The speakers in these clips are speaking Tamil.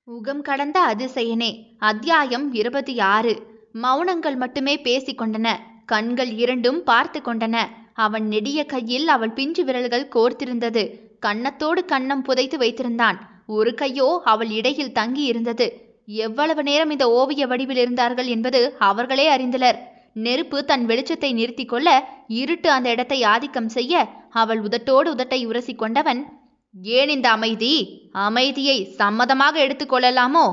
உகம் கடந்த அதிசயனே. அத்தியாயம் 26. மௌனங்கள் மட்டுமே பேசிக்கொண்டன. கண்கள் இரண்டும் பார்த்து கொண்டன. அவன் நெடிய கையில் அவள் பிஞ்சு விரல்கள் கோர்த்திருந்தது. கன்னத்தோடு கன்னம் புதைத்து வைத்திருந்தான். ஒரு கையோ அவள் இடையில் தங்கி இருந்தது. எவ்வளவு நேரம் இந்த ஓவிய வடிவில் இருந்தார்கள் என்பது அவர்களே அறிந்தனர். நெருப்பு தன் வெளிச்சத்தை நிறுத்தி கொள்ள இருட்டு அந்த இடத்தை ஆதிக்கம் செய்ய அவள் உதட்டோடு உதட்டை உரசி கொண்டவன், ஏன் இந்த அமைதி? அமைதியை சம்மதமாக எடுத்துக்கொள்ளலாமோ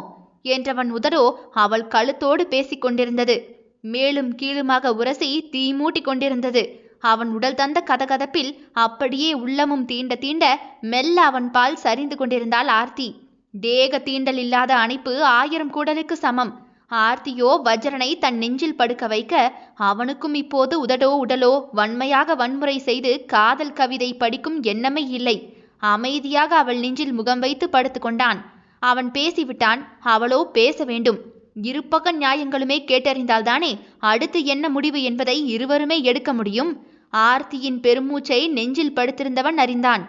என்றவன் உதடோ அவள் கழுத்தோடு பேசிக் கொண்டிருந்தது. மேலும் கீழுமாக உரசி தீ மூட்டி கொண்டிருந்தது. அவன் உடல் தந்த கதகதப்பில் அப்படியே உள்ளமும் தீண்ட தீண்ட மெல்ல அவன் பால் சரிந்து கொண்டிருந்தாள் ஆர்த்தி. தேக தீண்டல் இல்லாத அணைப்பு 1000 கூடலுக்கு சமம். ஆர்த்தியோ வஜ்ரனை தன் நெஞ்சில் படுக்க வைக்க அவனுக்கும் இப்போது உதடோ உடலோ வன்மையாக வன்முறை செய்து காதல் கவிதை படிக்கும் எண்ணமே இல்லை. அமைதியாக அவள் நெஞ்சில் முகம் வைத்து படுத்து கொண்டான். அவன் பேசிவிட்டான். அவளோ பேச வேண்டும். இருபக்க நியாயங்களுமே கேட்டறிந்தால்தானே அடுத்து என்ன முடிவு என்பதை இருவருமே எடுக்க முடியும். ஆர்த்தியின் பெருமூச்சை நெஞ்சில் படுத்திருந்தவன் அறிந்தான்.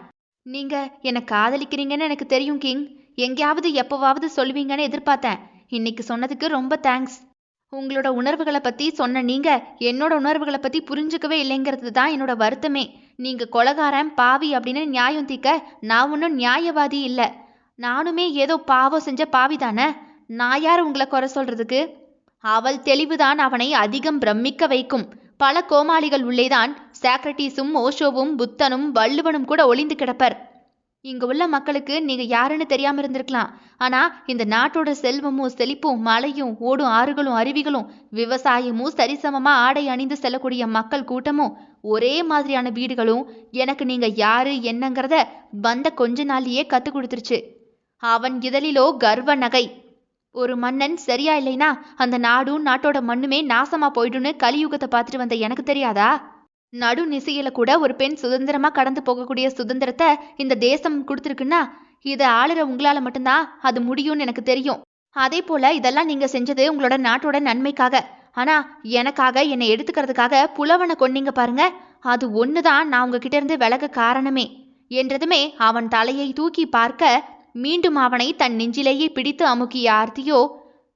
நீங்க என்னை காதலிக்கிறீங்கன்னு எனக்கு தெரியும் கிங். எங்கேயாவது எப்பவாவது சொல்லுவீங்கன்னு எதிர்பார்த்தேன். இன்னைக்கு சொன்னதுக்கு ரொம்ப தேங்க்ஸ். உங்களோட உணர்வுகளை பத்தி சொன்ன நீங்க என்னோட உணர்வுகளை பத்தி புரிஞ்சுக்கவே இல்லைங்கிறது தான் என்னோட வருத்தமே. நீங்க கொலகாரன் பாவி அப்படின்னு நியாயம் தீக்க நான் ஒன்றும் நியாயவாதி இல்லை. நானுமே ஏதோ பாவம் செஞ்ச பாவி தானே. நான் யார் உங்களை குறை சொல்றதுக்கு? அவள் தெளிவுதான் அவனை அதிகம் பிரமிக்க வைக்கும். பல கோமாளிகள் உள்ளேதான் சாக்ரட்டிஸும் ஓஷோவும் புத்தனும் வள்ளுவனும் கூட ஒளிந்து கிடப்பர். இங்க உள்ள மக்களுக்கு நீங்க யாருன்னு தெரியாம இருந்திருக்கலாம். ஆனா இந்த நாட்டோட செல்வமும் செழிப்பும் மலையும் ஓடும் ஆறுகளும் அருவிகளும் விவசாயமும் சரிசமமா ஆடை அணிந்து செல்லக்கூடிய மக்கள் கூட்டமும் ஒரே மாதிரியான வீடுகளும் எனக்கு நீங்க யாரு என்னங்கிறத வந்த கொஞ்ச நாள்லயே கத்து கொடுத்துருச்சு. அவன் இதழிலோ கர்வ நகை. ஒரு மன்னன் சரியா இல்லைனா அந்த நாடும் நாட்டோட மண்ணுமே நாசமா போயிடுன்னு கலியுகத்தை பார்த்துட்டு வந்த எனக்கு தெரியாதா? நடு நிசையில கூட ஒரு பெண் சுதந்திரமா கடந்து போகக்கூடிய சுதந்திரத்தை இந்த தேசம் கொடுத்துருக்குன்னா இதை ஆளுற உங்களால மட்டும்தான் அது முடியும்னு எனக்கு தெரியும். அதே போல இதெல்லாம் நீங்க செஞ்சது உங்களோட நாட்டோட நன்மைக்காக. ஆனா எனக்காக என்னை எடுத்துக்கிறதுக்காக புலவனை கொன்னீங்க பாருங்க, அது ஒண்ணுதான் நான் உங்ககிட்ட இருந்து விலக காரணமே என்றதுமே அவன் தலையை தூக்கி பார்க்க மீண்டும் அவனை தன் நெஞ்சிலேயே பிடித்து அமுக்கிய ஆர்த்தியோ,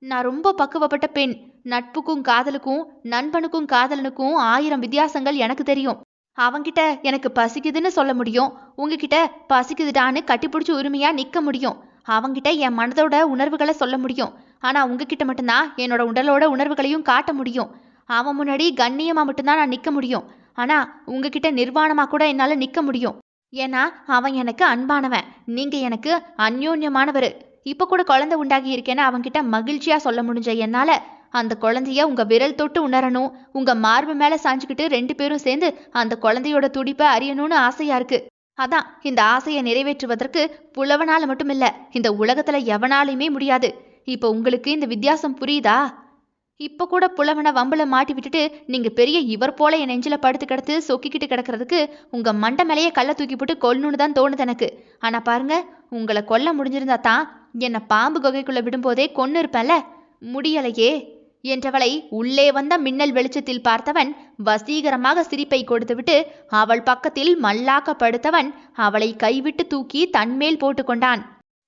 நான் ரொம்ப பக்குவப்பட்ட பெண். நட்புக்கும் காதலுக்கும் நண்பனுக்கும் காதலனுக்கும் 1000 வித்தியாசங்கள் எனக்கு தெரியும். அவங்கிட்ட எனக்கு பசிக்குதுன்னு சொல்ல முடியும். உங்ககிட்ட பசிக்குதுடான்னு கட்டிப்பிடிச்சு உரிமையா நிக்க முடியும். அவங்கிட்ட என் மனதோட உணர்வுகளை சொல்ல முடியும். ஆனா உங்ககிட்ட மட்டும்தான் என்னோட உடலோட உணர்வுகளையும் காட்ட முடியும். அவன் முன்னாடி கண்ணியமா மட்டும்தான் நான் நிக்க முடியும். ஆனா உங்ககிட்ட நிர்வாணமா கூட என்னால நிக்க முடியும். ஏன்னா அவன் எனக்கு அன்பானவன், நீங்க எனக்கு அந்யோன்யமானவர். இப்ப கூட குழந்தை உண்டாகி இருக்கேன்னு அவன்கிட்ட மகிழ்ச்சியா சொல்ல முடிஞ்ச என்னால அந்த குழந்தைய உங்க விரல் தொட்டு உணரணும், உங்க மார்பு மேல சாஞ்சுக்கிட்டு 2 பேரும் சேர்ந்து அந்த குழந்தையோட துடிப்பை அறியணும்னு ஆசையா இருக்கு. அதான் இந்த ஆசையை நிறைவேற்றுவதற்கு புலவனால மட்டும் இல்ல, இந்த உலகத்துல எவனாலுமே முடியாது. இப்ப உங்களுக்கு இந்த வித்தியாசம் புரியுதா? இப்ப கூட புலவனை வம்புல மாட்டி விட்டுட்டு நீங்க பெரிய இவர் போல என் நெஞ்சில படுத்து கிடத்து சொக்கிக்கிட்டு கிடக்கிறதுக்கு உங்க மண்டை மேலேயே கல்லை தூக்கி போட்டு கொல்லணும்னு தான் தோணுது எனக்கு. ஆனா பாருங்க, உங்களை கொல்ல முடிஞ்சிருந்தா தான் என்னை பாம்பு குகைக்குள்ள விடும்போதே கொன்னு இருப்பேன்ல. முடியலையே என்றவளை உள்ளே வந்த மின்னல் வெளிச்சத்தில் பார்த்தவன் வசீகரமாக சிரிப்பை கொடுத்துவிட்டு அவள் பக்கத்தில் மல்லாக்க படுத்தவன் அவளை கைவிட்டு தூக்கி தன்மேல் போட்டுக்கொண்டான்.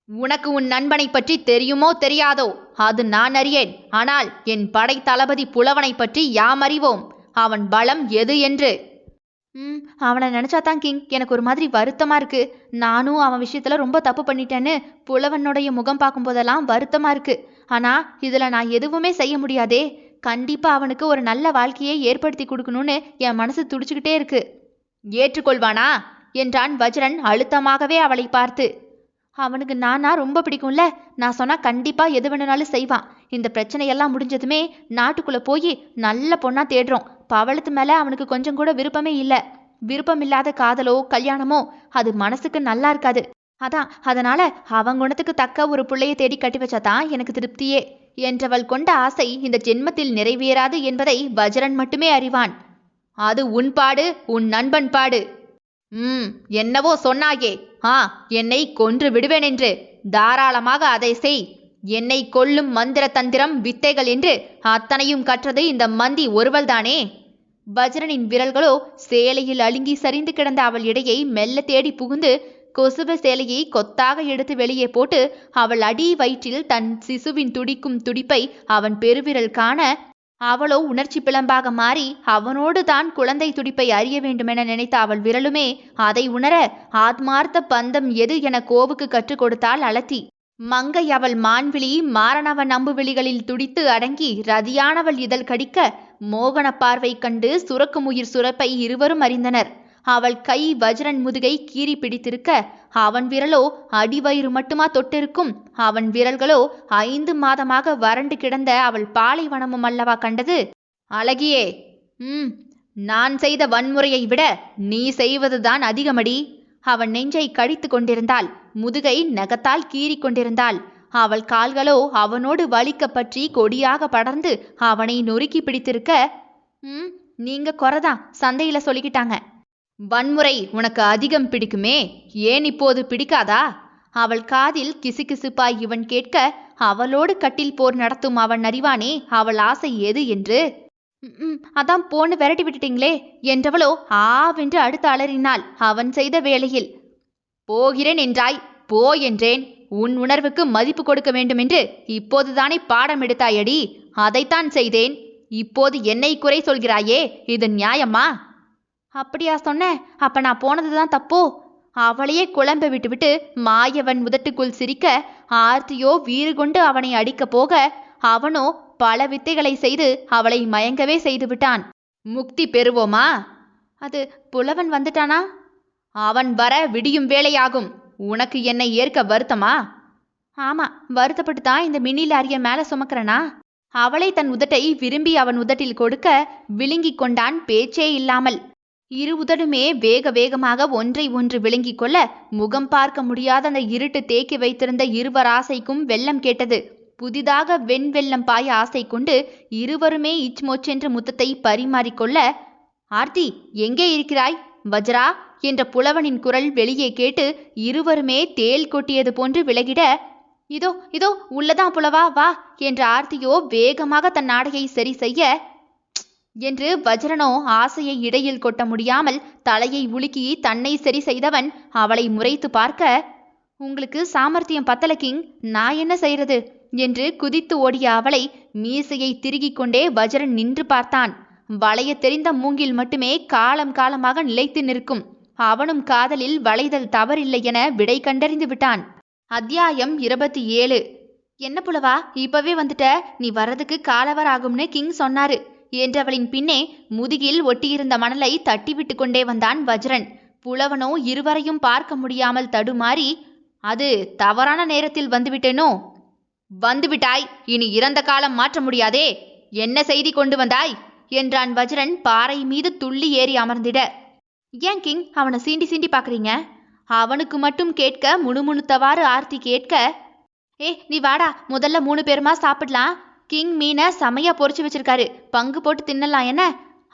உனக்கு உன் நண்பனை பற்றி தெரியுமோ தெரியாதோ அது நான் அறியேன். ஆனால் என் படை தளபதி புலவனை பற்றி யாம் அறிவோம். அவன் பலம் எது என்று. அவனை நினைச்சாதான் கிங் எனக்கு ஒரு மாதிரி வருத்தமா இருக்கு. நானும் அவன் விஷயத்துல ரொம்ப தப்பு பண்ணிட்டேன்னு புலவனுடைய முகம் பார்க்கும் போதெல்லாம் வருத்தமா இருக்கு. ஆனா இதுல நான் எதுவுமே செய்ய முடியாதே. கண்டிப்பா அவனுக்கு ஒரு நல்ல வாழ்க்கையை ஏற்படுத்தி கொடுக்கணும்னு என் மனசு துடிச்சுக்கிட்டே இருக்கு. ஏற்றுக்கொள்வானா என்றான் வஜ்ரன் அழுத்தமாகவே அவளை பார்த்து. அவனுக்கு நானா ரொம்ப பிடிக்கும்ல. நான் சொன்னா கண்டிப்பா எது வேணும்னாலும் செய்வான். இந்த பிரச்சனையெல்லாம் முடிஞ்சதுமே நாட்டுக்குள்ள போய் நல்ல பொண்ணா தேடுறோம். பவளத்து மேல அவனுக்கு கொஞ்சம் கூட விருப்பமே இல்லை. விருப்பம் இல்லாத காதலோ கல்யாணமோ அது மனசுக்கு நல்லா இருக்காது. அதனால அவன் குணத்துக்கு தக்க ஒரு பிள்ளையை தேடி கட்டி வச்சாதான் எனக்கு திருப்தியே என்றவள் கொண்ட ஆசை இந்த ஜென்மத்தில் நிறைவேறாது என்பதை வஜ்ரன் மட்டுமே அறிவான். அது உன் பாடு, உன் நண்பன் பாடு. என்னவோ சொன்னாயே, என்னை கொன்று விடுவேன் என்று. தாராளமாக அதை செய். என்னை கொல்லும் மந்திர தந்திரம் வித்தைகள் என்று அத்தனையும் கற்றது இந்த மந்தி ஒருவள்தானே. வஜ்ரனின் விரல்களோ சேலையில் அழுங்கி சரிந்து கிடந்த அவள் இடையை மெல்ல தேடி புகுந்து கொசுவ சேலையை கொத்தாக எடுத்து வெளியே போட்டு அவள் அடி வயிற்றில் தன் சிசுவின் துடிக்கும் துடிப்பை அவன் பெருவிரல் காண, அவளோ உணர்ச்சி பிளம்பாக மாறி அவனோடு தான் குழந்தை துடிப்பை அறிய வேண்டுமென நினைத்த அவள் விரலுமே அதை உணர ஆத்மார்த்த பந்தம் எது என கோவுக்கு கற்றுக் கொடுத்தாள் அலத்தி. மங்கை அவள் மான்விழி மாரணவ நம்புவிழிகளில் துடித்து அடங்கி ரதியானவள் இதழ் கடிக்க மோகன பார்வை கண்டு சுரக்கும் உயிர் சுரப்பை இருவரும் அறிந்தனர். அவள் கை வஜ்ரன் முதுகை கீறி பிடித்திருக்க அவன் விரலோ அடிவயிறு மட்டுமா தொட்டிருக்கும். அவன் விரல்களோ 5 மாதமாக வறண்டு கிடந்த அவள் பாலைவனமும் அல்லவா கண்டது. அழகியே, நான் செய்த வன்முறையை விட நீ செய்வதுதான் அதிகமடி. அவன் நெஞ்சை கடித்து கொண்டிருந்தாள், முதுகை நகத்தால் கீறி கொண்டிருந்தாள். அவள் கால்களோ அவனோடு வலிக்க பற்றி கொடியாக படர்ந்து அவனை நொறுக்கி பிடித்திருக்க, நீங்க குறைதான் சந்தையில சொல்லிக்கிட்டாங்க. வன்முறை உனக்கு அதிகம் பிடிக்குமே, ஏன் இப்போது பிடிக்காதா? அவள் காதில் கிசுகிசுப்பாய் இவன் கேட்க அவளோடு கட்டில் போர் நடத்தும் அவன் அறிவானே அவள் ஆசை எது என்று. அதான் போன்னு விரட்டி விட்டுட்டீங்களே என்றவளோ ஆவென்று அடுத்து அலறினாள். அவன் செய்த வேளையில். போகிறேன் என்றாய், போ என்றேன். உன் உணர்வுக்கு மதிப்பு கொடுக்க வேண்டும் என்று இப்போதுதானே பாடம் எடுத்தாயடி. அதைத்தான் செய்தேன். இப்போது என்னை குறை சொல்கிறாயே, இது நியாயமா? அப்படியா சொன்ன? அப்ப நான் போனதுதான் தப்போ? அவளையே குழம்ப விட்டுவிட்டு மாயவன் உதட்டுக்குள் சிரிக்க ஆர்த்தியோ வீறு கொண்டு அவனை அடிக்க போக அவனோ பல வித்தைகளை செய்து அவளை மயங்கவே செய்து விட்டான். முக்தி பெறுவோமா? அது புலவன் வந்துட்டானா? அவன் வர விடியும் வேளையாகும். உனக்கு என்னை ஏற்க வருத்தமா? ஆமா, வருத்தப்பட்டு தான் இந்த மினி லாரிய மேல சுமக்கிறனா? அவளை தன் உதட்டை விரும்பி அவன் உதட்டில் கொடுக்க விழுங்கிக் கொண்டான் பேச்சே இல்லாமல். இரு உதடுமே வேக வேகமாக ஒன்றை ஒன்று விழுங்கிக் கொள்ள முகம் பார்க்க முடியாத அந்த இருட்டு தேக்கி வைத்திருந்த இருவர் ஆசைக்கும் வெள்ளம் கேட்டது. புதிதாக வெண்வெள்ளம் பாய ஆசை கொண்டு இருவருமே இச்மோச்சென்று முத்தத்தை பரிமாறிக்கொள்ள, ஆர்த்தி எங்கே இருக்கிறாய் வஜ்ரா என்ற புலவனின் குரல் வெளியே கேட்டு இருவருமே தேல் கொட்டியது போன்று விலகிட, இதோ இதோ உள்ளதான் புலவா வா என்ற ஆர்த்தியோ வேகமாக தன் ஆடையை சரி செய்ய என்று வஜ்ரனோ ஆசையை இடையில் கொட்ட முடியாமல் தலையை உலுக்கி தன்னை சரி செய்தவன் அவளை முறைத்து பார்க்க, உங்களுக்கு சாமர்த்தியம் பத்தல கிங், நான் என்ன செய்யறது என்று குதித்து ஓடிய அவளை மீசையை திருகிக் கொண்டே வஜ்ரன் நின்று பார்த்தான். வளைய தெரிந்த மூங்கில் மட்டுமே காலம் காலமாக நிலைத்து நிற்கும். அவனும் காதலில் வளைதல் தவறில்லை என விடை கண்டறிந்து விட்டான். அத்தியாயம் 27. என்ன புலவா, இப்பவே வந்துட்ட? நீ வர்றதுக்கு காலவர் ஆகும்னு கிங் சொன்னாரு என்றவளின் பின்னே முதுகில் ஒட்டியிருந்த மணலை தட்டிவிட்டு கொண்டே வந்தான் வஜ்ரன். புலவனோ இருவரையும் பார்க்க முடியாமல் தடுமாறி, அது தவறான நேரத்தில் வந்துவிட்டேனோ? வந்துவிட்டாய், இனி இறந்த காலம் மாற்ற முடியாதே. என்ன செய்தி கொண்டு வந்தாய் என்றான் வஜ்ரன் பாறை மீது துள்ளி ஏறி அமர்ந்திட. ஏன் கிங் அவனை சீண்டி சீண்டி பாக்குறீங்க? அவனுக்கு மட்டும் கேட்க முணுமுணுத்தவாறு ஆர்த்தி கேட்க, நீ வாடா, முதல்ல 3 பேருமா சாப்பிடலாம். கிங் மீனை செமையா பொறிச்சு வச்சிருக்காரு, பங்கு போட்டு தின்னலாம் என்ன?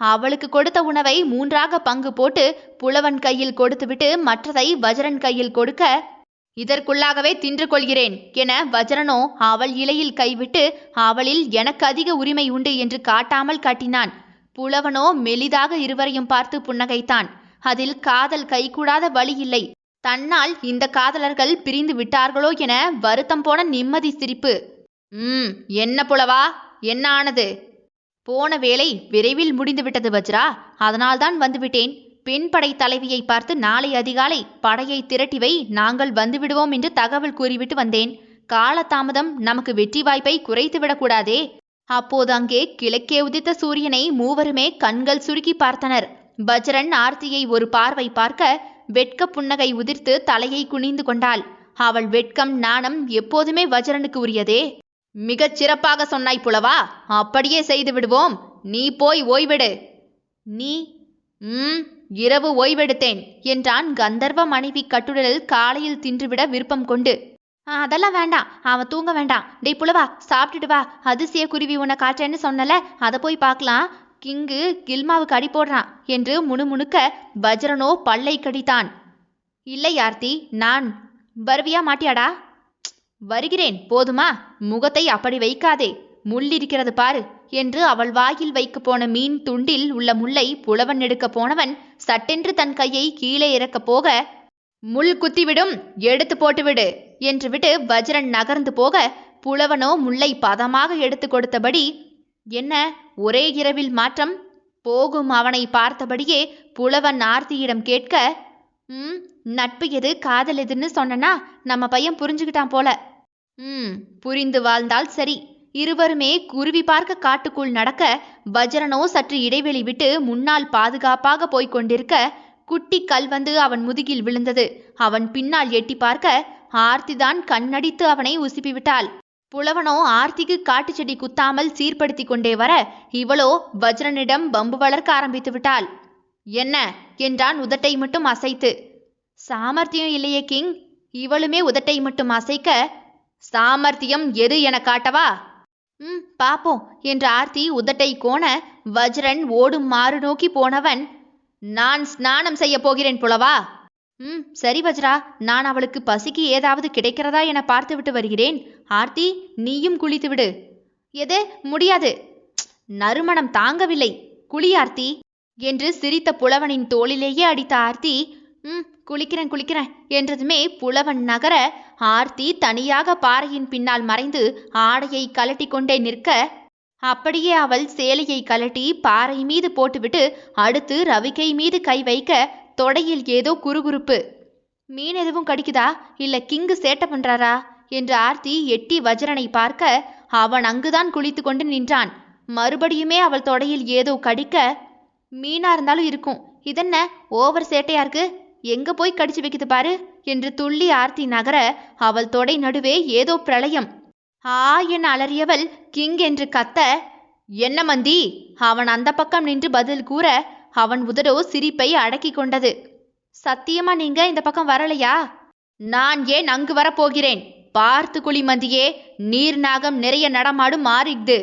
அவளுக்கு கொடுத்த உணவை 3ஆக பங்கு போட்டு புலவன் கையில் கொடுத்துவிட்டு மற்றதை வஜ்ரன் கையில் கொடுக்க, இதற்குள்ளாகவே தின்று கொள்கிறேன் என வஜ்ரனோ அவள் இலையில் கைவிட்டு அவளில் எனக்கு அதிக உரிமை உண்டு என்று காட்டாமல் காட்டினான். புலவனோ மெலிதாக இருவரையும் பார்த்து புன்னகைத்தான். அதில் காதல் கைகூடாத வழி இல்லை. தன்னால் இந்த காதலர்கள் பிரிந்து விட்டார்களோ என வருத்தம் போன நிம்மதி சிரிப்பு. என்ன புலவா, என்ன ஆனது? போன வேளை விரைவில் முடிந்து விட்டது வஜ்ரா, அதனால்தான் வந்துவிட்டேன். பெண் படை தலைவியை பார்த்து நாளை அதிகாலை படையை திரட்டி வை, நாங்கள் வந்துவிடுவோம் என்று தகவல் கூறிவிட்டு வந்தேன். காலதாமதம் நமக்கு வெற்றி வாய்ப்பை குறைத்துவிடக்கூடாதே. அப்போது அங்கே கிழக்கே உதித்த சூரியனை மூவருமே கண்கள் சுருக்கி பார்த்தனர். வஜ்ரன் ஆர்த்தியை ஒரு பார்வை பார்க்க வெட்க புன்னகை உதிர்த்து தலையை குனிந்து கொண்டாள். அவள் வெட்கம் நாணம் எப்போதுமே வஜ்ரனுக்கு உரியதே. மிகச் சிறப்பாக சொன்னாய் புலவா, அப்படியே செய்து விடுவோம். நீ போய் ஓய்வெடு. நீ? இரவு ஓய்வெடுத்தேன் என்றான் கந்தர்வ மனைவி கட்டுடலில் காலையில் தின்றுவிட விருப்பம் கொண்டு. அதெல்லாம் வேண்டாம், அவன் தூங்க வேண்டாம். டேய் புலவா, சாப்பிட்டுட்டு வா. அதிசய குருவி உன்னை காற்றேன்னு சொன்னல, அதை போய் பார்க்கலாம். கிங்கு கில்மாவுக்கு அடி போடுறான் என்று முணுமுணுக்க வஜ்ரனோ பல்லை கடித்தான். இல்லை ஆர்த்தி, நான். வருவியா மாட்டியாடா? வருகிறேன், போதுமா? முகத்தை அப்படி வைக்காதே, முள்ளிருக்கிறது பாரு என்று அவள் வாயில் வைக்க போன மீன் துண்டில் உள்ள முல்லை புலவன் எடுக்க போனவன் சட்டென்று தன் கையை கீழே இறக்கப் போக, முள் குத்திவிடும், எடுத்து போட்டுவிடு என்று விட்டு வஜ்ரன் நகர்ந்து போக புலவனோ முல்லை பதமாக எடுத்து கொடுத்தபடி, என்ன ஒரே இரவில் மாற்றம்? போகும் அவனை பார்த்தபடியே புலவன் ஆர்த்தியிடம் கேட்க, நட்பு எது காதல் எதுன்னு சொன்னா நம்ம பையன் புரிஞ்சுக்கிட்டான் போல. புரிந்து வாழ்ந்தால் சரி. இருவருமே குருவி பார்க்க காட்டுக்குள் நடக்க வஜ்ரனோ சற்று இடைவெளி விட்டு முன்னால் பாதுகாப்பாக போய்க் கொண்டிருக்க குட்டி கல் வந்து அவன் முதுகில் விழுந்தது. அவன் பின்னால் எட்டி பார்க்க ஆர்த்திதான் கண்ணடித்து அவனை உசுப்பிவிட்டாள். புலவனோ ஆர்த்திக்கு காட்டு செடி குத்தாமல் சீர்படுத்தி கொண்டே வர இவளோ வஜ்ரனிடம் பம்பு வளர்க்க ஆரம்பித்து விட்டாள். என்ன என்றான் உதட்டை மட்டும் அசைத்து. சாமர்த்தியம் இல்லையே கிங். இவளுமே உதட்டை மட்டும் அசைக்க, சாமர்த்தியம் எது என காட்டவா? பாப்போம் என்ற ஆர்த்தி உதட்டை கோண வஜ்ரன் ஓடும் மாறு நோக்கி போனவன், நான் ஸ்நானம் செய்ய போகிறேன் புலவா. சரி வஜ்ரா, நான் அவளுக்கு பசிக்கு ஏதாவது கிடைக்கிறதா என பார்த்து விட்டு வருகிறேன். ஆர்த்தி, நீயும் குளித்து விடு. எது முடியாது, நறுமணம் தாங்கவில்லை, குளி ஆர்த்தி என்று சிரித்த புலவனின் தோளிலேயே அடித்த ஆர்த்தி, குளிக்கிறேன் என்றதுமே புலவன் நகர ஆர்த்தி தனியாக பாறையின் பின்னால் மறைந்து ஆடையை கலட்டி கொண்டே நிற்க, அப்படியே அவள் சேலையை கலட்டி பாறை மீது போட்டுவிட்டு அடுத்து ரவிக்கை மீது கை வைக்க தொடையில் ஏதோ குறுகுறுப்பு. மீன் எதுவும் கடிக்குதா, இல்ல கிங்கு சேட்டை பண்றாரா என்று ஆர்த்தி எட்டி வஜ்ரனை பார்க்க அவன் அங்குதான் குளித்து கொண்டு நின்றான். மறுபடியுமே அவள் தொடையில் ஏதோ கடிக்க, மீனா இருந்தாலும் இருக்கும், இதென்ன ஓவர் சேட்டையா இருக்கு, எங்க போய் கடிச்சு வைக்குது பாரு என்று துள்ளி ஆர்த்தி நகர அவள் தொடை நடுவே ஏதோ பிரளயம். என அலறியவள் கிங் என்று கத்த, என்ன மந்தி? அவன் அந்த பக்கம் நின்று பதில் கூற அவன் உதடோ சிரிப்பை அடக்கி கொண்டது. சத்தியமா நீங்க இந்த பக்கம் வரலையா? நான் ஏன் அங்கு வரப்போகிறேன்? பார்த்து குழி மந்தியே, நீர் நாகம் நிறைய நடமாடும் மாறிடுது.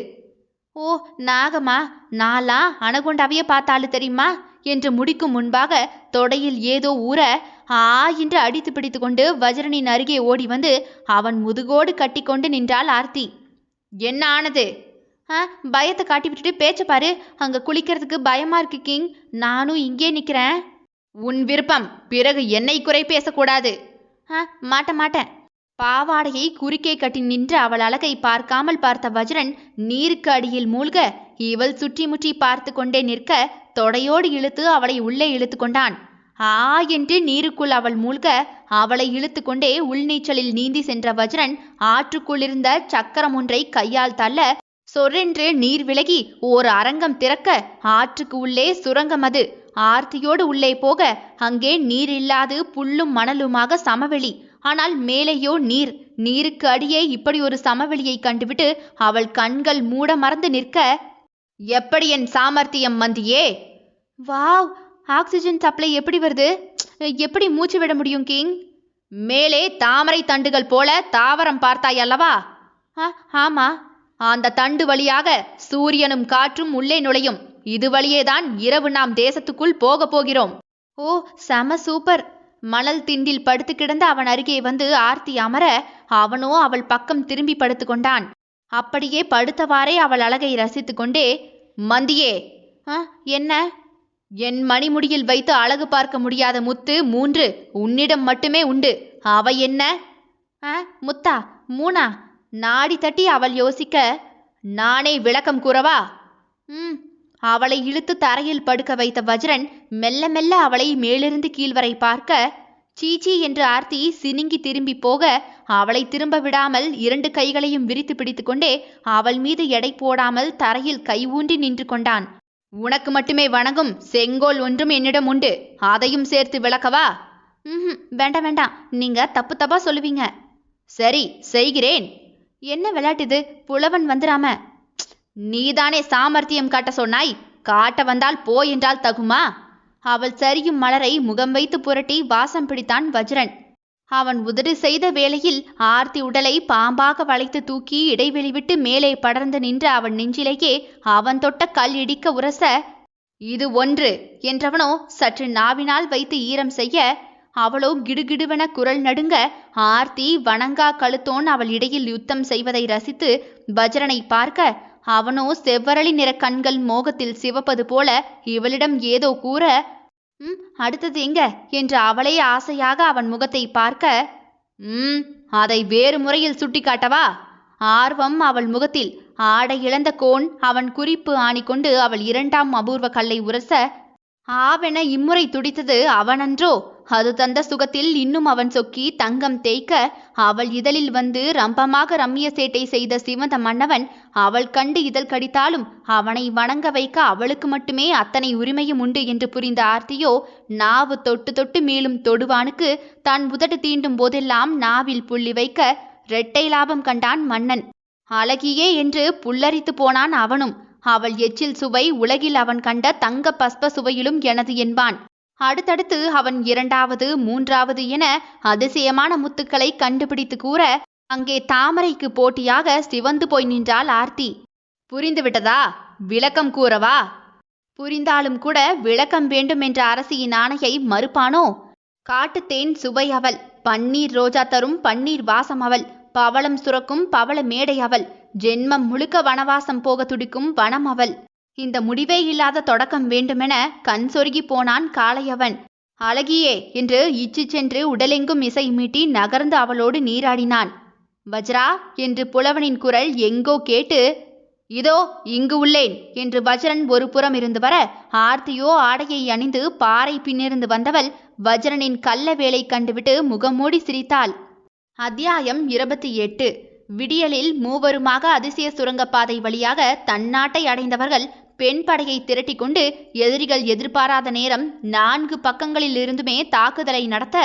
ஓ நாகமா? நாளா அணகொண்டாவையே பார்த்தாலு தெரியுமா என்று முடிக்கும் முன்பாக தொடையில் ஏதோ ஊற என்று அடித்து பிடித்து கொண்டு வஜ்ரனின் அருகே ஓடி வந்து அவன் முதுகோடு கட்டி கொண்டு நின்றாள் ஆர்த்தி. என்ன ஆனது? பயத்தை காட்டி விட்டுட்டு பேச்ச பாரு. அங்க குளிக்கிறதுக்கு பயமா இருக்கு கிங், நானும் இங்கே நிக்கிறேன். உன் விருப்பம், பிறகு என்னை குறை பேசக்கூடாது. மாட்டேன். பாவாடையை குறுக்கே கட்டி நின்று அவள் அழகை பார்க்காமல் பார்த்த வஜ்ரன் நீருக்கு அடியில் மூழ்க இவள் சுற்றி முற்றி பார்த்து கொண்டே நிற்க தொடையோடு இழுத்து அவளை உள்ளே இழுத்து கொண்டான். என்று நீருக்குள் அவள் மூழ்க அவளை இழுத்து கொண்டே உள்நீச்சலில் நீந்தி சென்ற வஜ்ரன் ஆற்றுக்குள்ளிருந்த சக்கரம் ஒன்றை கையால் தள்ள சொரென்று நீர் விலகி ஓர் அரங்கம் திறக்க ஆற்றுக்கு உள்ளே சுரங்கம். அது ஆர்த்தியோடு உள்ளே போக அங்கே நீர் இல்லாது புல்லும் மணலுமாக சமவெளி. ஆனால் மேலேயோ நீர். நீருக்கு அடியே இப்படி ஒரு சமவெளியை கண்டுவிட்டு அவள் கண்கள் மூட மறந்து நிற்க, எப்படி என் சாமர்த்தியம் மந்தியே? வாவ், ஆக்சிஜன் சப்ளை எப்படி வருது? எப்படி மூச்சு விட முடியும் கிங்? மேலே தாமரை தண்டுகள் போல தாவரம் பார்த்தாய் அல்லவா? ஆமா. அந்த தண்டு வழியாக சூரியனும் காற்றும் உள்ளே நுழையும். இது வழியேதான் இரவு நாம் தேசத்துக்குள் போக போகிறோம். ஓ செம சூப்பர். மணல் திண்டில் படுத்து கிடந்த அவன் அருகே வந்து ஆர்த்தி அமர அவனோ அவள் பக்கம் திரும்பி படுத்து கொண்டான். அப்படியே படுத்தவாறே அவள் அழகை ரசித்து கொண்டே, மந்தியே. என்ன? என் மணிமுடியில் வைத்து அழகு பார்க்க முடியாத முத்து 3 உன்னிடம் மட்டுமே உண்டு. அவை என்ன? முத்தா 3? நாடி தட்டி அவள் யோசிக்க, நானே விளக்கம் கூறவா? அவளை இழுத்து தரையில் படுக்க வைத்த வஜ்ரன் மெல்ல மெல்ல அவளை மேலிருந்து கீழ்வரை பார்க்க, சீச்சி என்று ஆர்த்தி சினுங்கி திரும்பி போக அவளை திரும்ப விடாமல் 2 கைகளையும் விரித்து பிடித்து கொண்டே அவள் மீது எடை போடாமல் தரையில் கை ஊன்றி நின்று கொண்டான். உனக்கு மட்டுமே வணங்கும் செங்கோல் ஒன்றும் என்னிடம் உண்டு, அதையும் சேர்த்து விளக்கவா? வேண்டாம், நீங்க தப்பு தப்பா சொல்லுவீங்க. சரி செய்கிறேன். என்ன விளையாட்டுது? புலவன் வந்துராம. நீதானே சாமர்த்தியம் காட்ட சொன்னாய், காட்ட வந்தால் போ என்றால் தகுமா? அவள் சரியும் மலரை முகம் வைத்து புரட்டி வாசம் பிடித்தான் வஜ்ரன். அவன் உதடு செய்த வேளையில் ஆர்த்தி உடலை பாம்பாக வளைத்து தூக்கி இடைவெளி விட்டு மேலே படர்ந்து நின்ற அவன் நெஞ்சிலேயே அவன் தொட்ட கல் இடிக்க உரச, இது 1 என்றவனோ சற்று நாவினால் வைத்து ஈரம் செய்ய அவளோ கிடுகிடுவென குரல் நடுங்க ஆர்த்தி வணங்கா கழுத்தோன் அவள் இடையில் யுத்தம் செய்வதை ரசித்து வஜ்ரனை பார்க்க அவனோ செவ்வரளி நிற கண்கள் மோகத்தில் சிவப்பது போல இவளிடம் ஏதோ கூற, அடுத்தது எங்க என்று அவளே ஆசையாக அவன் முகத்தை பார்க்க, அதை வேறு முறையில் சுட்டிக்காட்டவா? ஆர்வம் அவள் முகத்தில். ஆடை இழந்த கோன் அவன் குறிப்பு ஆணிக்கொண்டு அவள் இரண்டாம் அபூர்வ கல்லை உரச, ஆவென இம்முறை துடித்தது அவனன்றோ? அது தந்த சுகத்தில் இன்னும் அவன் சொக்கி தங்கம் தேய்க்க, அவள் இதழில் வந்து ரம்பமாக ரம்மிய சேட்டை செய்த சிவந்த மன்னவன் அவள் கண்டு இதழ் கடித்தாலும் அவனை வணங்க வைக்க அவளுக்கு மட்டுமே அத்தனை உரிமையும் உண்டு என்று புரிந்த ஆர்த்தியோ, நாவு தொட்டு தொட்டு மேலும் தொடுவானுக்கு தான் உதட்டு தீண்டும் போதெல்லாம் நாவில் புள்ளி வைக்க இரட்டை லாபம் கண்டான் மன்னன். அழகியே என்று புல்லரித்து போனான் அவனும். அவள் எச்சில் சுவை உலகில் அவன் கண்ட தங்க பஸ்ப சுவையிலும் எனது என்பான். அடுத்தடுத்து அவன் இரண்டாவது மூன்றாவது என அதிசயமான முத்துக்களை கண்டுபிடித்து கூற, அங்கே தாமரைக்கு போட்டியாக சிவந்து போய் நின்றாள் ஆர்த்தி. புரிந்துவிட்டதா? விளக்கம் கூறவா? புரிந்தாலும் கூட விளக்கம் வேண்டும் என்ற அரசியின் ஆணையை மறுப்பானோ? காட்டுத்தேன் சுவை அவள், பன்னீர் ரோஜா தரும் பன்னீர் வாசம் அவள், பவளம் சுரக்கும் பவள மேடை அவள், ஜென்மம் முழுக்க வனவாசம் போக துடிக்கும் வனம் அவள். இந்த முடிவே இல்லாத தொடக்கம் வேண்டுமென கண் சொருகி போனான் காளையவன். அழகியே என்று இச்சு சென்று உடலெங்கும் இசை மீட்டி நகர்ந்து அவளோடு நீராடினான். வஜ்ரா என்று புலவனின் குரல் எங்கோ கேட்டு, இதோ இங்கு உள்ளேன் என்று வஜ்ரன் ஒரு புறம் இருந்து வர, ஆர்த்தியோ ஆடையை அணிந்து பாறை பின்னிருந்து வந்தவள் வஜ்ரனின் கள்ள வேலை கண்டுவிட்டு முகமூடி சிரித்தாள். அத்தியாயம் 28. விடியலில் மூவருமாக அதிசய சுரங்கப்பாதை வழியாக தன்னாட்டை அடைந்தவர்கள் பெண் படையை திரட்டி கொண்டு எதிரிகள் எதிர்பாராத நேரம் 4 பக்கங்களில் இருந்துமே தாக்குதலை நடத்த,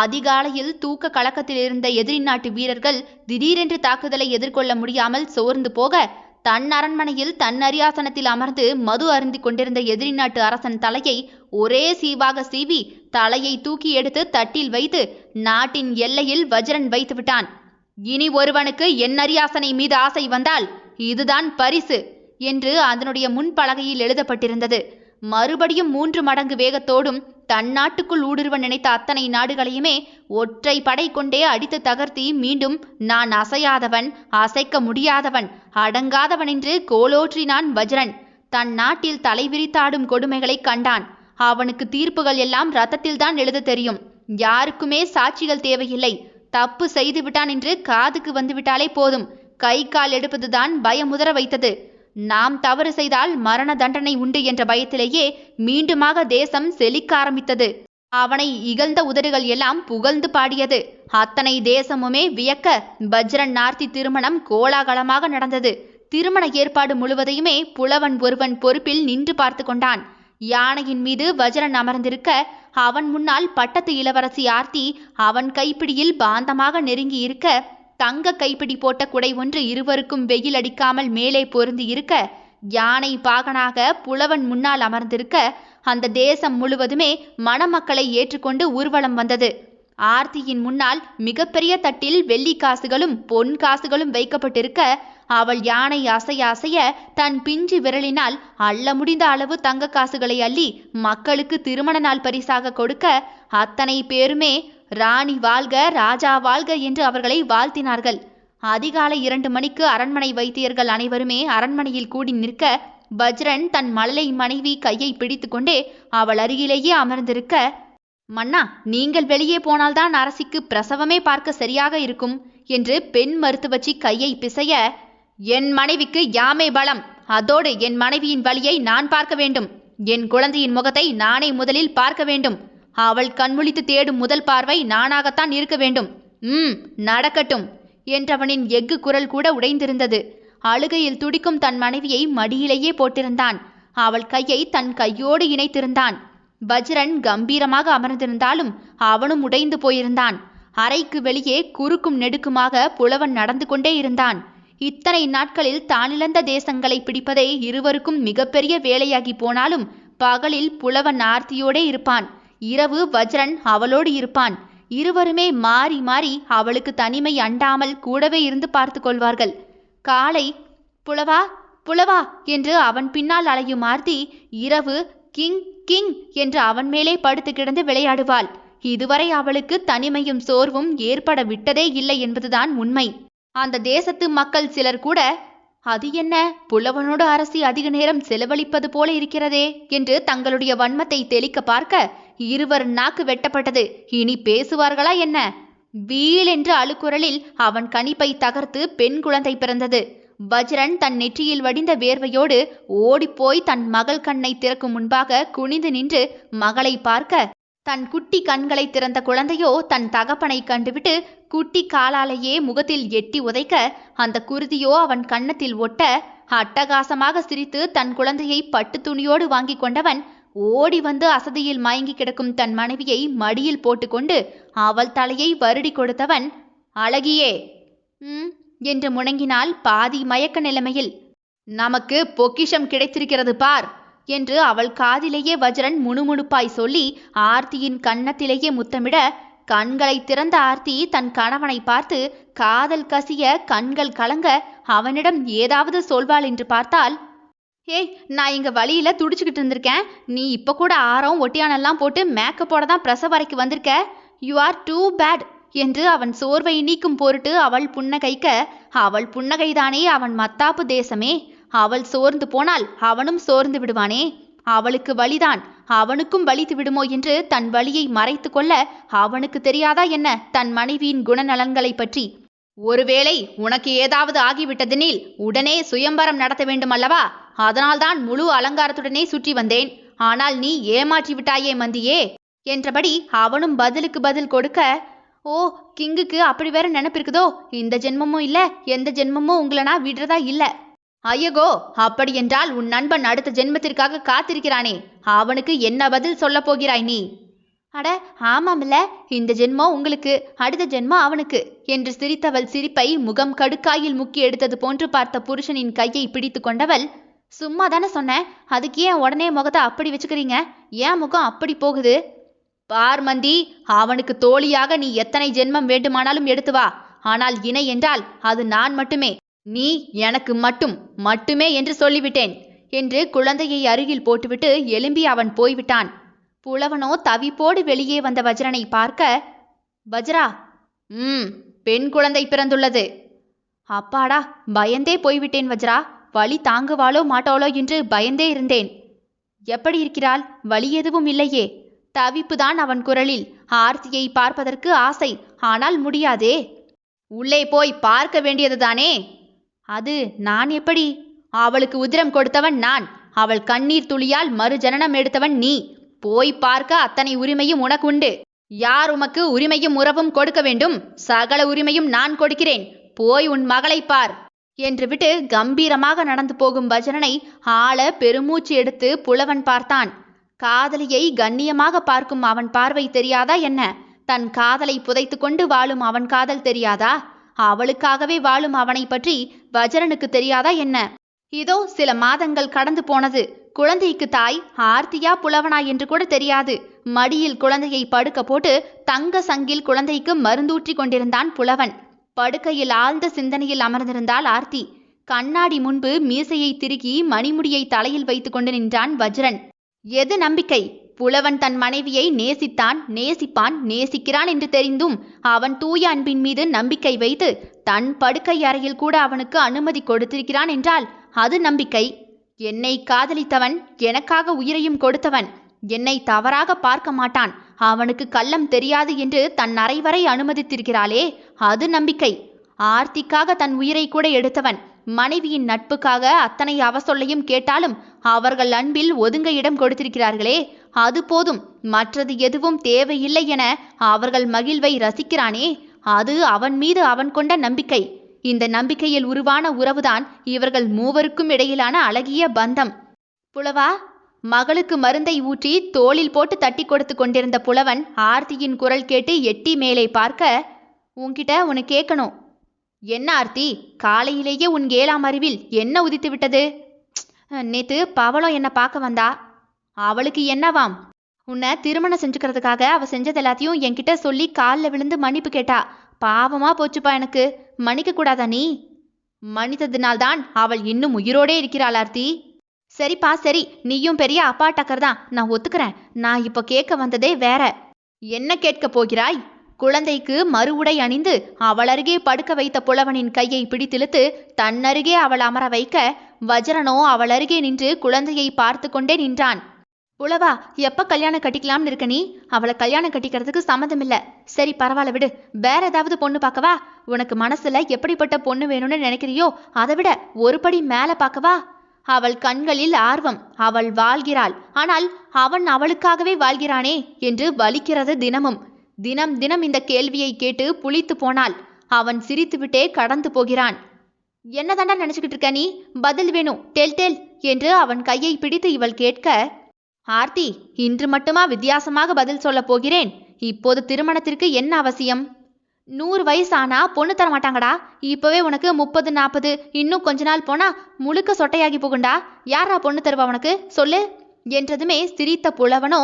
அதிகாலையில் தூக்க கலக்கத்தில் இருந்த எதிரி நாட்டு வீரர்கள் திடீரென்று தாக்குதலை எதிர்கொள்ள முடியாமல் சோர்ந்து போக, தன் அரண்மனையில் தன் அரியாசனத்தில் அமர்ந்து மது அருந்தி கொண்டிருந்த எதிரி நாட்டு அரசன் தலையை ஒரே சீவாக சீவி தலையை தூக்கி எடுத்து தட்டில் வைத்து நாட்டின் எல்லையில் வஜ்ரன் வைத்து விட்டான். இனி ஒருவனுக்கு என் அரியாசனை மீது ஆசை வந்தால் இதுதான் பரிசு என்று அதனுடைய முன்பலகையில் எழுதப்பட்டிருந்தது. மறுபடியும் 3 மடங்கு வேகத்தோடும் தன் நாட்டுக்குள் ஊடுருவ நினைத்த அத்தனை நாடுகளையுமே ஒற்றை படை கொண்டே அடித்து தகர்த்தி மீண்டும் நான் அசையாதவன், அசைக்க முடியாதவன், அடங்காதவன் என்று கோலோற்றினான் வஜ்ரன். தன் நாட்டில் தலைவிரித்தாடும் கொடுமைகளை கண்டான். அவனுக்கு தீர்ப்புகள் எல்லாம் இரத்தத்தில்தான் எழுத தெரியும். யாருக்குமே சாட்சிகள் தேவையில்லை. தப்பு செய்து விட்டான் என்று காதுக்கு வந்துவிட்டாலே போதும். கை கால் எடுப்பதுதான் பயமுதர வைத்தது. நாம் தவறு செய்தால் மரண தண்டனை உண்டு என்ற பயத்திலேயே மீண்டுமாக தேசம் செழிக்க ஆரம்பித்தது. அவனை இகழ்ந்த உதடுகள் எல்லாம் புகழ்ந்து பாடியது. அத்தனை தேசமுமே வியக்க வஜ்ரன் ஆர்த்தி திருமணம் கோலாகலமாக நடந்தது. திருமண ஏற்பாடு முழுவதையுமே புலவன் ஒருவன் பொறுப்பில் நின்று பார்த்து கொண்டான். யானையின் மீது வஜ்ரன் அமர்ந்திருக்க, அவன் முன்னால் பட்டத்து இளவரசி ஆர்த்தி அவன் கைப்பிடியில் பாந்தமாக நெருங்கி இருக்க, தங்க கைப்பிடி போட்ட குடை ஒன்று இருவருக்கும் வெயில் அடிக்காமல் மேலே பொருந்தி இருக்க, யானை பாகனாக புலவன் முன்னால் அமர்ந்திருக்க, அந்த தேசம் முழுவதுமே மணமக்களை ஏற்றுக்கொண்டு ஊர்வலம் வந்தது. ஆர்த்தியின் முன்னால் மிகப்பெரிய தட்டில் வெள்ளி காசுகளும் பொன் காசுகளும் வைக்கப்பட்டிருக்க, அவள் யானை அசைய அசைய தன் பிஞ்சு விரலினால் அள்ள முடிந்த அளவு தங்க காசுகளை அள்ளி மக்களுக்கு திருமண நாள் பரிசாக கொடுக்க, அத்தனை பேருமே ராணி வாழ்க, ராஜா வாழ்க என்று அவர்களை வாழ்த்தினார்கள். அதிகாலை 2 மணிக்கு அரண்மனை வைத்தியர்கள் அனைவருமே அரண்மனையில் கூடி நிற்க, வஜ்ரன் தன் மழலை மனைவி கையை பிடித்து கொண்டே அவள் அருகிலேயே அமர்ந்திருக்க, மன்னா, நீங்கள் வெளியே போனால்தான் அரசிக்கு பிரசவமே பார்க்க சரியாக இருக்கும் என்று பெண் மருத்துவச்சி கையை பிசைய, என் மனைவிக்கு யாமே பலம். அதோடு என் மனைவியின் வலியை நான் பார்க்க வேண்டும். என் குழந்தையின் முகத்தை நானே முதலில் பார்க்க வேண்டும். அவள் கண்முழித்து தேடும் முதல் பார்வை நானாகத்தான் இருக்க வேண்டும். நடக்கட்டும் என்றவனின் எஃகு குரல் கூட உடைந்திருந்தது. அழுகையில் துடிக்கும் தன் மனைவியை மடியிலேயே போட்டிருந்தான். அவள் கையை தன் கையோடு இணைத்திருந்தான். வஜ்ரன் கம்பீரமாக அமர்ந்திருந்தாலும் அவனும் உடைந்து போயிருந்தான். அறைக்கு வெளியே குறுக்கும் நெடுக்குமாக புலவன் நடந்து கொண்டே இருந்தான். இத்தனை நாட்களில் தானிழந்த தேசங்களை பிடிப்பதே இருவருக்கும் மிகப்பெரிய வேலையாகி போனாலும் பகலில் புலவன் ஆர்த்தியோடே இருப்பான். இரவு வஜ்ரன் அவளோடு இருப்பான். இருவருமே மாறி மாறி அவளுக்கு தனிமை அண்டாமல் கூடவே இருந்து பார்த்து கொள்வார்கள். காலை புலவா புலவா என்று அவன் பின்னால் அலையும் ஆர்த்தி இரவு கிங் கிங் என்று அவன் மேலே படுத்து கிடந்து விளையாடுவாள். இதுவரை அவளுக்கு தனிமையும் சோர்வும் ஏற்பட விட்டதே இல்லை என்பதுதான் உண்மை. அந்த தேசத்து மக்கள் சிலர் கூட அது என்ன, புலவனோடு அரசி அதிக நேரம் செலவழிப்பது போல இருக்கிறதே என்று தங்களுடைய வன்மத்தை தெளிக்க பார்க்க இருவர் நாக்கு வெட்டப்பட்டது. இனி பேசுவார்களா என்ன? வீல் என்று அழுக்குரலில் அவன் கணிப்பை தகர்த்து பெண் குழந்தை பிறந்தது. வஜ்ரன் தன் நெற்றியில் வடிந்த வேர்வையோடு ஓடிப்போய் தன் மகள் கண்ணை திறக்கும் முன்பாக குனிந்து நின்று மகளை பார்க்க, தன் குட்டி கண்களை திறந்த குழந்தையோ தன் தகப்பனை கண்டுவிட்டு குட்டி காலாலேயே முகத்தில் எட்டி உதைக்க, அந்த குருதியோ அவன் கன்னத்தில் ஒட்ட, அட்டகாசமாக சிரித்து தன் குழந்தையை பட்டு துணியோடு வாங்கி கொண்டவன் ஓடி வந்து அசதியில் மயங்கி கிடக்கும் தன் மனைவியை மடியில் போட்டுக்கொண்டு அவள் தலையை வருடி கொடுத்தவன், அழகியே என்று முணங்கினாள் பாதி மயக்க நிலைமையில். நமக்கு பொக்கிஷம் கிடைத்திருக்கிறது பார் என்று அவள் காதிலேயே வஜ்ரன் முணுமுணுப்பாய் சொல்லி ஆர்த்தியின் கன்னத்திலேயே முத்தமிட, கண்களை திறந்த ஆர்த்தி தன் கணவனை பார்த்து காதல் கசிய கண்கள் கலங்க அவனிடம் ஏதாவது சொல்வாள் என்று பார்த்தால், ஏய், நான் இங்க வழியில துடிச்சுக்கிட்டு இருந்திருக்கேன். நீ இப்ப கூட ஆரம் ஒட்டியானெல்லாம் போட்டு மேக்கப்போட தான் பிரசவ அறைக்கு வந்திருக்க. யூ ஆர் டூ பேட் என்று அவன் சோர்வை நீக்கும் பொருட்டு அவள் புன்னகைக்க, அவள் புன்னகைதானே அவன் மத்தாப்பு தேசமே. அவள் சோர்ந்து போனால் அவனும் சோர்ந்து விடுவானே. அவளுக்கு வலிதான், அவனுக்கும் வலித்து விடுமோ என்று தன் வலியை மறைத்து கொள்ள அவனுக்கு தெரியாதா என்ன தன் மனைவியின் குணநலன்களை பற்றி? ஒருவேளை உனக்கு ஏதாவது ஆகிவிட்டதெனில் உடனே சுயம்பரம் நடத்த வேண்டும் அல்லவா? அதனால்தான் முழு அலங்காரத்துடனே சுற்றி வந்தேன். ஆனால் நீ ஏமாற்றி விட்டாயே மந்தியே என்றபடி அவனும் பதிலுக்கு பதில் கொடுக்க, ஓ, கிங்குக்கு அப்படி வேற நினைப்பிருக்குதோ? இந்த ஜென்மமும் இல்ல, எந்த ஜென்மமும் உங்களை நான் விடுறதா இல்ல. ஐயகோ, அப்படி என்றால் உன் நண்பன் அடுத்த ஜென்மத்திற்காக காத்திருக்கிறானே, அவனுக்கு என்ன பதில் சொல்ல போகிறாய் நீ? அட ஆமாமில்ல, இந்த ஜென்மம் உங்களுக்கு, அடுத்த ஜென்மம் அவனுக்கு என்று சிரித்தவள் சிரிப்பை முகம் கடுக்காயில் முக்கி எடுத்தது போன்று பார்த்த புருஷனின் கையை பிடித்து கொண்டவள், சும்மா தானே சொன்னேன், அதுக்கு ஏன் உடனே முகத்தை அப்படி வச்சுக்கிறீங்க? ஏன் முகம் அப்படி போகுது? பார்மந்தி, அவனுக்கு தோழியாக நீ எத்தனை ஜென்மம் வேண்டுமானாலும் எடுத்து வா. ஆனால் இணை என்றால் அது நான் மட்டுமே. நீ எனக்கு மட்டுமே என்று சொல்லிவிட்டேன் என்று குழந்தையை அருகில் போட்டுவிட்டு எழும்பி அவன் போய்விட்டான். புலவனோ தவிப்போடு வெளியே வந்த வஜ்ரனை பார்க்க, வஜ்ரா, பெண் குழந்தை பிறந்துள்ளது. அப்பாடா, பயந்தே போய்விட்டேன் வஜ்ரா. வலி தாங்குவாளோ மாட்டாளோ என்று பயந்தே இருந்தேன். எப்படி இருக்கிறாள்? வலி எதுவும் இல்லையே? தவிப்புதான் அவன் குரலில். ஆர்த்தியை பார்ப்பதற்கு ஆசை, ஆனால் முடியாதே. உள்ளே போய் பார்க்க வேண்டியதுதானே? அது நான் எப்படி? அவளுக்கு உதிரம் கொடுத்தவன் நான், அவள் கண்ணீர் துளியால் மறுஜனனம் எடுத்தவன் நீ. போய் பார்க்க அத்தனை உரிமையும் உனக்குண்டு. யார் உமக்கு உரிமையும் உறவும் கொடுக்க வேண்டும்? சகல உரிமையும் நான் கொடுக்கிறேன். போய் உன் மகளை பார் என்று விட்டு கம்பீரமாக நடந்து போகும் வஜ்ரனை ஆள பெருமூச்சு எடுத்து புலவன் பார்த்தான். காதலியை கண்ணியமாக பார்க்கும் அவன் பார்வை தெரியாதா என்ன? தன் காதலை புதைத்து கொண்டு வாழும் அவன் காதல் தெரியாதா? அவளுக்காகவே வாழும் அவனை பற்றி வஜ்ரனுக்கு தெரியாதா என்ன? இதோ சில மாதங்கள் கடந்து போனது. குழந்தைக்கு தாய் ஆர்த்தியா புலவனா என்று கூட தெரியாது. மடியில் குழந்தையை படுக்க போட்டு தங்க சங்கில் குழந்தைக்கு மருந்தூற்றி கொண்டிருந்தான் புலவன். படுக்கையில் ஆழ்ந்த சிந்தனையில் அமர்ந்திருந்தாள் ஆர்த்தி. கண்ணாடி முன்பு மீசையை திருகி மணிமுடியை தலையில் வைத்து கொண்டு நின்றான் வஜ்ரன். எது நம்பிக்கை? புலவன் தன் மனைவியை நேசித்தான், நேசிப்பான், நேசிக்கிறான் என்று தெரிந்தும் அவன் தூய அன்பின் மீது நம்பிக்கை வைத்து தன் படுக்கை அறையில் கூட அவனுக்கு அனுமதி கொடுத்திருக்கிறான் என்றால் அது நம்பிக்கை. என்னை காதலித்தவன், எனக்காக உயிரையும் கொடுத்தவன், என்னை தவறாக பார்க்க மாட்டான், அவனுக்கு கள்ளம் தெரியாது என்று தன் அறை வரை அனுமதித்திருக்கிறாளே, அது நம்பிக்கை. ஆர்த்திக்காக தன் உயிரை கூட எடுத்தவன், மனைவியின் நட்புக்காக அத்தனை அவசொல்லையும் கேட்டாலும் அவர்கள் அன்பில் ஒதுங்க இடம் கொடுத்திருக்கிறார்களே, அது போதும், மற்றது எதுவும் தேவையில்லை என அவர்கள் மகிழ்வை ரசிக்கிறானே, அது அவன் மீது அவன் கொண்ட நம்பிக்கை. இந்த நம்பிக்கையில் உருவான உறவுதான் இவர்கள் மூவருக்கும் இடையிலான அழகிய பந்தம். புலவா, மகளுக்கு மருந்தை ஊற்றி தோளில் போட்டு தட்டி கொடுத்து கொண்டிருந்த புலவன் ஆர்த்தியின் குரல் கேட்டு எட்டி மேலே பார்க்க, உன்கிட்ட உன்னை கேட்கணும். என்ன ஆர்த்தி, காலையிலேயே உன் 7ஆம் அறிவில் என்ன உதித்து விட்டது? நேத்து பவளம் என்ன பார்க்க வந்தா. அவளுக்கு என்னவாம்? உன்னை திருமணம் செஞ்சுக்கிறதுக்காக அவ செஞ்சது எல்லாத்தையும் என்கிட்ட சொல்லி காலில் விழுந்து மன்னிப்பு கேட்டா. பாவமா போச்சுப்பா எனக்கு. மன்னிக்க கூடாதா நீ? மன்னித்ததினால்தான் அவள் இன்னும் உயிரோடே இருக்கிறாள் ஆர்த்தி. சரிப்பா சரி, நீயும் பெரிய அப்பாட்டக்கர் தான், நான் ஒத்துக்கிறேன். நான் இப்போ கேட்க வந்ததே வேற. என்ன கேட்க போகிறாய்? குழந்தைக்கு மறு உடை அணிந்து அவள் அருகே படுக்க வைத்த புலவனின் கையை பிடித்திழுத்து தன்னருகே அவள் அமர வைக்க வஜ்ரனோ அவள் அருகே நின்று குழந்தையை பார்த்து கொண்டே நின்றான். புலவா, எப்ப கல்யாணம் கட்டிக்கலாம்னு இருக்க நீ? அவளை கல்யாணம் கட்டிக்கிறதுக்கு சம்மதம் இல்ல. சரி, பரவாயில்ல விடு. வேற ஏதாவது பொண்ணு பார்க்கவா? உனக்கு மனசுல எப்படிப்பட்ட பொண்ணு வேணும்னு நினைக்கிறியோ அதை விட ஒரு படி மேல பார்க்கவா? அவள் கண்களில் ஆர்வம். அவள் வாழ்கிறாள், ஆனால் அவன் அவளுக்காகவே வாழ்கிறானே என்று வலிக்கிறது தினமும். தினம் தினம் இந்த கேள்வியை கேட்டு புளித்து போனாள். அவன் சிரித்துவிட்டே கடந்து போகிறான். என்னதாண்டா நினைச்சுக்கிட்டு இருக்க நீ? பதில் வேணும், டெல் டெல் என்று அவன் கையை பிடித்து இவள் கேட்க, ஆர்த்தி, இன்று மட்டுமா வித்தியாசமாக பதில் சொல்ல போகிறேன். இப்போது திருமணத்திற்கு என்ன அவசியம்? 100 வயசு ஆனா பொண்ணு தர மாட்டாங்கடா. இப்பவே உனக்கு 30 40, இன்னும் கொஞ்ச நாள் போனா முழுக்க சொட்டையாகி போகுண்டா. யாரா பொண்ணு தருவா உனக்கு, சொல்லு என்றதுமே சிரித்த புலவனோ,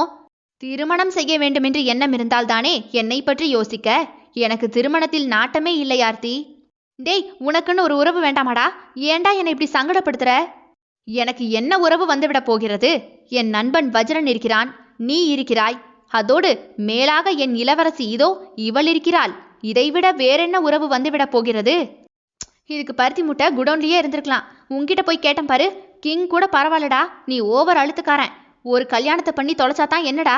திருமணம் செய்ய வேண்டும் என்று எண்ணம் இருந்தால்தானே என்னை பற்றி யோசிக்க. எனக்கு திருமணத்தில் நாட்டமே இல்லை ஆர்த்தி. டேய், உனக்குன்னு ஒரு உறவு வேண்டாமாடா? ஏண்டா என்னை இப்படி சங்கடப்படுத்துற? எனக்கு என்ன உறவு வந்துவிட போகிறது? என் நண்பன் வஜ்ரன் இருக்கிறான், நீ இருக்கிறாய், அதோடு மேலாக என் இளவரசி இதோ இவள் இருக்கிறாள். இதைவிட வேறென்ன உறவு வந்துவிட போகிறது? இதுக்கு பருத்தி முட்டை குடோன்லயே இருந்திருக்கலாம். உன்கிட்ட போய் கேட்டேன் பாரு, கிங் கூட பரவாயில்லடா, நீ ஓவர் அழுத்துக்காரன். ஒரு கல்யாணத்தை பண்ணி தொலைச்சாதான் என்னடா?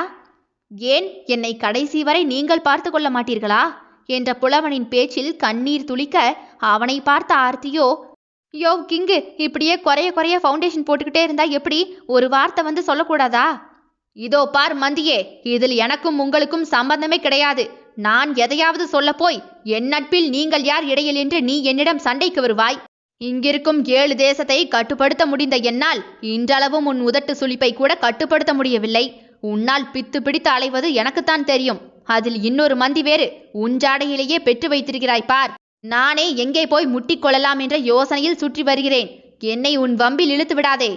ஏன் என்னை கடைசி வரை நீங்கள் பார்த்து கொள்ள மாட்டீர்களா என்ற புலவனின் பேச்சில் கண்ணீர் துளிக்க அவனை பார்த்த ஆர்த்தியோ, யோ கிங்கு, இப்படியே குறைய ஃபவுண்டேஷன் போட்டுக்கிட்டே இருந்தா எப்படி? ஒரு வார்த்தை வந்து சொல்லக்கூடாதா? இதோ பார் மந்தியே, இதில் எனக்கும் உங்களுக்கும் சம்பந்தமே கிடையாது. நான் எதையாவது சொல்ல போய் என் நட்பில் நீங்கள் யார் இடையில் என்று நீ என்னிடம் சண்டைக்கு வருவாய். இங்கிருக்கும் 7 தேசத்தை கட்டுப்படுத்த முடிந்த என்னால் இன்றளவும் உன் உதட்டு சுளிப்பை கூட கட்டுப்படுத்த முடியவில்லை. உன்னால் பித்து பிடித்து அலைவது எனக்குத்தான் தெரியும். அதில் இன்னொரு மந்தி வேறு உன் ஜாடையிலேயே பெற்று வைத்திருக்கிறாய் பார். நானே எங்கே போய் முட்டிக்கொள்ளலாம் என்ற யோசனையில் சுற்றி வருகிறேன். என்னை உன் வம்பில் இழுத்து விடாதே.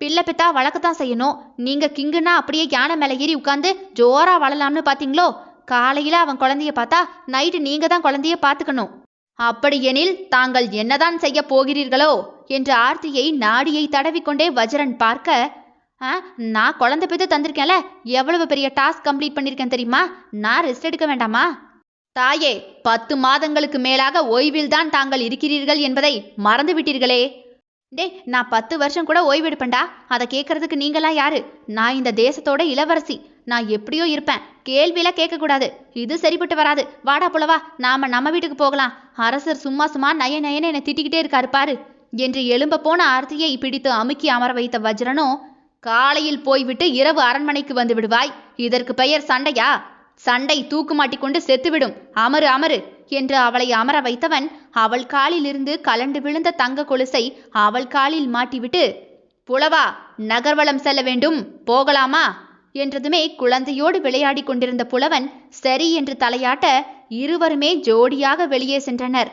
பிள்ளை பெத்தா வளர்க்கத்தான் செய்யணும். நீங்க கிங்குன்னா அப்படியே யானை மேலே ஏறி உட்கார்ந்து ஜோரா வளலாம்னு பாத்தீங்களோ? காலையில அவன் குழந்தைய பார்த்தா நைட்டு நீங்க தான் குழந்தைய பார்த்துக்கணும். அப்படியெனில் தாங்கள் என்னதான் செய்ய போகிறீர்களோ என்று ஆர்த்தியை நாடியை தடவிக்கொண்டே வஜ்ரன் பார்க்க, நான் குழந்தை பெற்று தந்திருக்கேன்ல, எவ்வளவு பெரிய டாஸ்க் கம்ப்ளீட் பண்ணியிருக்கேன் தெரியுமா? நான் ரெஸ்ட் எடுக்க வேண்டாமா? தாயே, 10 மாதங்களுக்கு மேலாக ஓய்வில்தான் தாங்கள் இருக்கிறீர்கள் என்பதை மறந்து விட்டீர்களே. டே, நான் 10 வருஷம் கூட ஓய்வெடுப்பேன்டா. அதை கேட்கறதுக்கு நீங்களாம் யாரு? நான் இந்த தேசத்தோட இளவரசி. நான் எப்படியோ இருப்பேன். கேள்வியில கேட்கக்கூடாது. இது சரிப்பட்டு வராது. வாடா புலவா, நாம நம்ம வீட்டுக்கு போகலாம். அரசர் சும்மா சும்மா நய நயன்னு என்னை திட்டிக்கிட்டே இருக்காரு பாரு என்று எழும்ப போன ஆர்த்தியை பிடித்து அமுக்கி அமர வைத்த வஜ்ரனோ, காலையில் போய்விட்டு இரவு அரண்மனைக்கு வந்து விடுவாய். இதற்கு பெயர் சண்டையா? சண்டை தூக்கு மாட்டிக்கொண்டு செத்துவிடும். அமரு அமரு என்று அவளை அமர வைத்தவன் அவள் காலிலிருந்து கலண்டு விழுந்த தங்க கொலுசை அவள் காலில் மாட்டிவிட்டு, புலவா, நகர்வலம் செல்ல வேண்டும், போகலாமா என்றதுமே குழந்தையோடு விளையாடி கொண்டிருந்த புலவன் சரி என்று தலையாட்ட இருவருமே ஜோடியாக வெளியே சென்றனர்.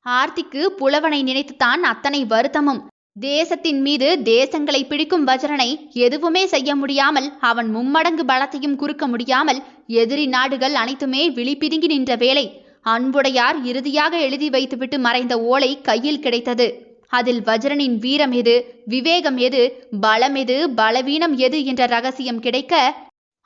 ஆர்த்திக்கு புலவனை நினைத்துத்தான் அத்தனை வருத்தமும். தேசத்தின் மீது தேசங்களை பிடிக்கும் வஜ்ரனை எதுவுமே செய்ய முடியாமல், அவன் மும்மடங்கு பலத்தையும் குறுக்க முடியாமல் எதிரி நாடுகள் அனைத்துமே விழிபிதுங்கி நின்ற வேளை அன்புடையார் இறுதியாக எழுதி வைத்துவிட்டு மறைந்த ஓலை கையில் கிடைத்தது. அதில் வஜ்ரனின் வீரம் எது, விவேகம் எது, பலம் எது, பலவீனம் எது என்ற ரகசியம் கிடைக்க,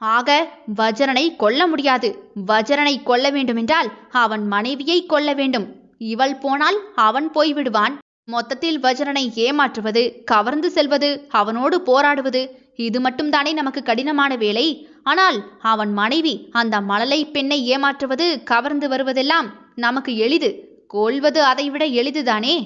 ஆக வஜ்ரனை கொல்ல முடியாது. வஜ்ரனை கொல்ல வேண்டுமென்றால் அவன் மனைவியை கொல்ல வேண்டும். இவள் போனால் அவன் போய்விடுவான். மொத்தத்தில் வஜ்ரனை ஏமாற்றுவது, கவர்ந்து செல்வது, அவனோடு போராடுவது, இது மட்டும்தானே நமக்கு கடினமான வேலை. ஆனால் அவன் மனைவி அந்த மழலை பெண்ணை ஏமாற்றுவது, கவர்ந்து வருவதெல்லாம் நமக்கு எளிது. கொல்வது அதைவிட எளிதுதானே?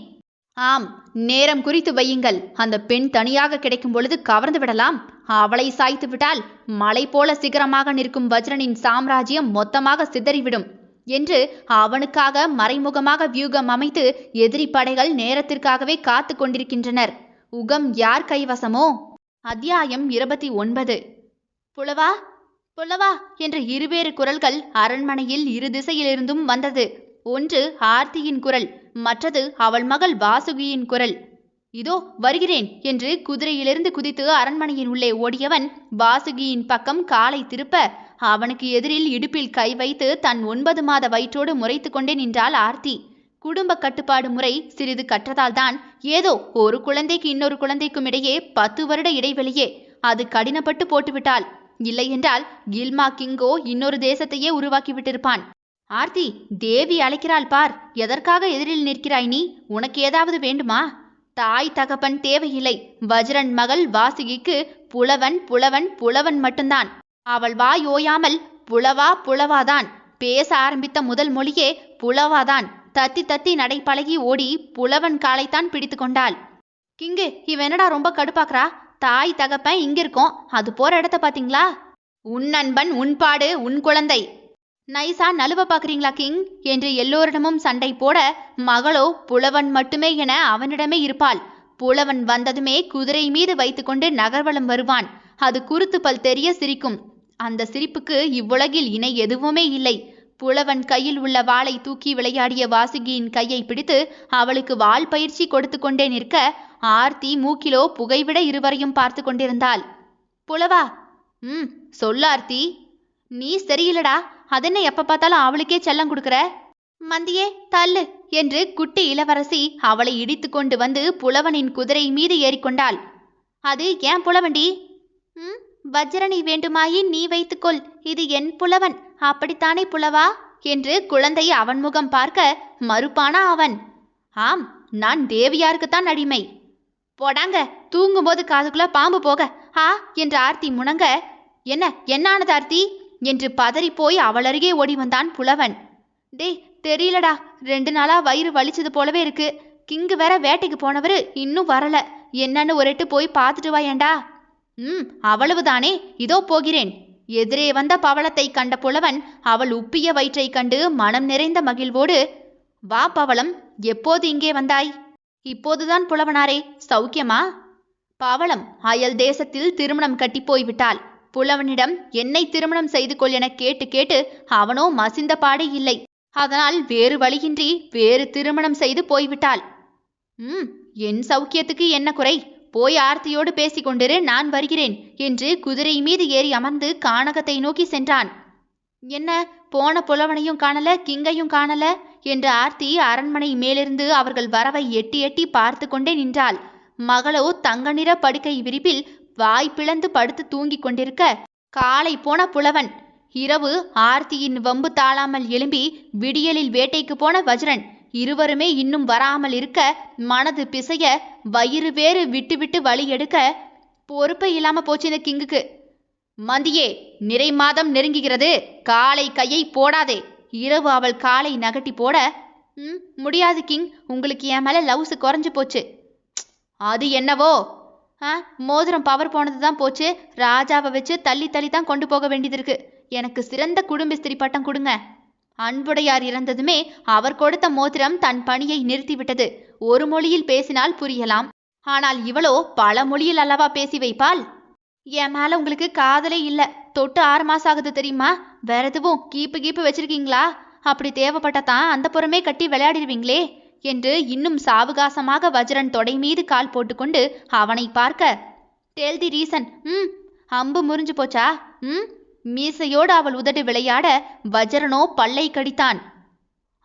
ஆம், நேரம் குறித்து வையுங்கள். அந்த பெண் தனியாக கிடைக்கும் பொழுது கவர்ந்து விடலாம். அவளை சாய்த்து விட்டால் மலை போல சிகரமாக நிற்கும் வஜ்ரனின் சாம்ராஜ்யம் மொத்தமாக சிதறிவிடும் என்று அவனுக்காக மறைமுகமாக வியூகம் அமைத்து எதிரி படைகள் நேரத்திற்காகவே காத்து கொண்டிருக்கின்றனர். உகம் யார் கைவசமோ? அத்தியாயம் 29. புலவா புலவா என்ற இருவேறு குரல்கள் அரண்மனையில் இரு திசையிலிருந்தும் வந்தது. ஒன்று ஆர்த்தியின் குரல், மற்றது அவள் மகள் வாசுகியின் குரல். இதோ வருகிறேன் என்று குதிரையிலிருந்து குதித்து அரண்மனையின் உள்ளே ஓடியவன் வாசுகியின் பக்கம் காலை திருப்ப, அவனுக்கு எதிரில் இடுப்பில் கை வைத்து தன் 9 மாத வயிற்றோடு முறைத்து கொண்டே நின்றாள் ஆர்த்தி. குடும்ப கட்டுப்பாடு முறை சிறிது கற்றதால்தான் ஏதோ ஒரு குழந்தைக்கு இன்னொரு குழந்தைக்கும் இடையே 10 வருட இடைவெளியே அது கடினப்பட்டு போட்டுவிட்டாள். இல்லையென்றால் கில்மா கிங்கோ இன்னொரு தேசத்தையே உருவாக்கி விட்டிருப்பான். ஆர்த்தி, தேவி அழைக்கிறாள் பார். எதற்காக எதிரில் நிற்கிறாய் நீ? உனக்கு ஏதாவது வேண்டுமா? தாய் தகப்பன் தேவையில்லை. வஜ்ரன் மகள் வாசுகிக்கு புலவன் புலவன் புலவன் மட்டும்தான். அவள் வாய் ஓயாமல் புலவா புலவாதான். பேச ஆரம்பித்த முதல் மொழியே புலவாதான். தத்தி தத்தி நடை பழகி ஓடி புலவன் காலைத்தான் பிடித்து கொண்டாள். கிங்கு, இவ என்னடா ரொம்ப கடுப்பாக்குறா? தாய் தகப்பன் இங்க இருக்கோம், அது போற இடத்த பாத்தீங்களா? உன் நண்பன், உன் பாடு, உன் குழந்தை. நைசா நழுவ பாக்குறீங்களா கிங் என்று எல்லோரிடமும் சண்டை போட, மகளோ புலவன் மட்டுமே என அவனிடமே இருப்பாள். புலவன் வந்ததுமே குதிரை மீது வைத்துக்கொண்டு நகர்வலம் வருவான். அது குருத்து பல் தெரிய சிரிக்கும். அந்த சிரிப்புக்கு இவ்வுலகில் இணை எதுவுமே இல்லை. புலவன் கையில் உள்ள வாளை தூக்கி விளையாடிய வாசுகியின் கையை பிடித்து அவளுக்கு வாள் பயிற்சி கொடுத்து கொண்டே நிற்க, ஆர்த்தி மூக்கிலோ புகைவிட இருவரையும் பார்த்து கொண்டிருந்தாள். புலவா, சொல்ல ஆர்த்தி. நீ சரியில்லடா, அதென்ன எப்ப பார்த்தாலும் அவளுக்கே செல்லம் கொடுக்குற? மந்தியே தள்ளு என்று குட்டி இளவரசி அவளை இடித்து கொண்டு வந்து புலவனின் குதிரை மீது ஏறிக்கொண்டாள். அது ஏன் புலவண்டி? வஜ்ரனை வேண்டுமாயின் நீ வைத்துக்கொள், இது என் புலவன், அப்படித்தானே புலவா என்று குழந்தை அவன் முகம் பார்க்க மறுப்பானா அவன். ஆம், நான் தேவியாருக்குத்தான் அடிமை. போடாங்க, தூங்கும்போது காதுக்குள்ள பாம்பு போக ஆ என்று ஆர்த்தி முணங்க, என்ன ஆனது ஆர்த்தி என்று பதறி போய் அவள் அருகே ஓடி வந்தான் புலவன். டேய், தெரியலடா, 2 நாளா வயிறு வலிச்சது போலவே இருக்கு. கிங்கு வேற வேட்டைக்கு போனவரு இன்னும் வரல. என்னன்னு ஒரு எட்டு போய் பார்த்துட்டு வாயேண்டா. அவ்வளவுதானே, இதோ போகிறேன். எதிரே வந்த பவளத்தை கண்ட புலவன் அவள் உப்பிய வயிற்றை கண்டு மனம் நிறைந்த மகிழ்வோடு, வா பவளம், எப்போது இங்கே வந்தாய்? இப்போதுதான் புலவனாரே, சௌக்கியமா? பவளம் அயல் தேசத்தில் திருமணம் கட்டி போய்விட்டாள். புலவனிடம் என்னை திருமணம் செய்து கொள் என கேட்டு கேட்டு அவனோ மசிந்த பாடே இல்லை. அதனால் வேறு வழியின்றி வேறு திருமணம் செய்து போய்விட்டாள். என் சௌக்கியத்துக்கு என்ன குறை? போய் ஆர்த்தியோடு பேசிக்கொண்டிரு, நான் வருகிறேன் என்று குதிரை மீது ஏறி அமர்ந்து கானகத்தை நோக்கி சென்றான். என்ன, போன புலவனையும் காணல, கிங்கையும் காணல என்று ஆர்த்தி அரண்மனை மேலிருந்து அவர்கள் வரவை எட்டி எட்டி பார்த்து கொண்டே நின்றாள். மகளோ தங்க நிற படுக்கை விரிப்பில் வாய் பிளந்து படுத்து தூங்கிக் கொண்டிருக்க, காலை போன புலவன். இரவு ஆர்த்தியின் வம்பு தாழாமல் எழும்பி விடியலில் வேட்டைக்கு போன வஜ்ரன் இருவருமே இன்னும் வராமல் இருக்க, மனது பிசைய, வயிறு வேறு விட்டு விட்டு வலி எடுக்க, பொறுப்பு இல்லாம போச்சு இந்த கிங்குக்கு. மந்தியே, நிறை மாதம் நெருங்குகிறது, காலை கையை போடாதே. இரவு அவள் காலை நகட்டி போட, முடியாது கிங், உங்களுக்கு என் மேல லவ்ஸ் குறைஞ்சு போச்சு. அது என்னவோ? மோதிரம் பவர் போனதுதான் போச்சு. ராஜாவை வச்சு தள்ளி தள்ளி தான் கொண்டு போக வேண்டியது இருக்கு. எனக்கு சிறந்த குடும்பஸ்திரி பட்டம் கொடுங்க. அன்புடையார் இறந்ததுமே அவர் கொடுத்த மோதிரம் தன் பணியை நிறுத்திவிட்டது. ஒரு மொழியில் பேசினால் புரியலாம், ஆனால் இவளோ பல மொழியில் அல்லவா பேசி வைப்பாள். என் மேல உங்களுக்கு காதலே இல்ல, தொட்டு 6 மாசம் ஆகுது தெரியுமா? வேற எதுவும் கீப்பு வச்சிருக்கீங்களா? அப்படி தேவைப்பட்டதான் அந்த புறமே கட்டி விளையாடிடுவீங்களே என்று இன்னும் சாவகாசமாக வஜ்ரன் தொடை மீது கால் போட்டுக்கொண்டு அவனை பார்க்க, டேல் தி ரீசன். அம்பு முறிஞ்சு போச்சா? மீசையோடு அவள் உதடு விளையாட வஜ்ரனோ பல்லை கடித்தான்.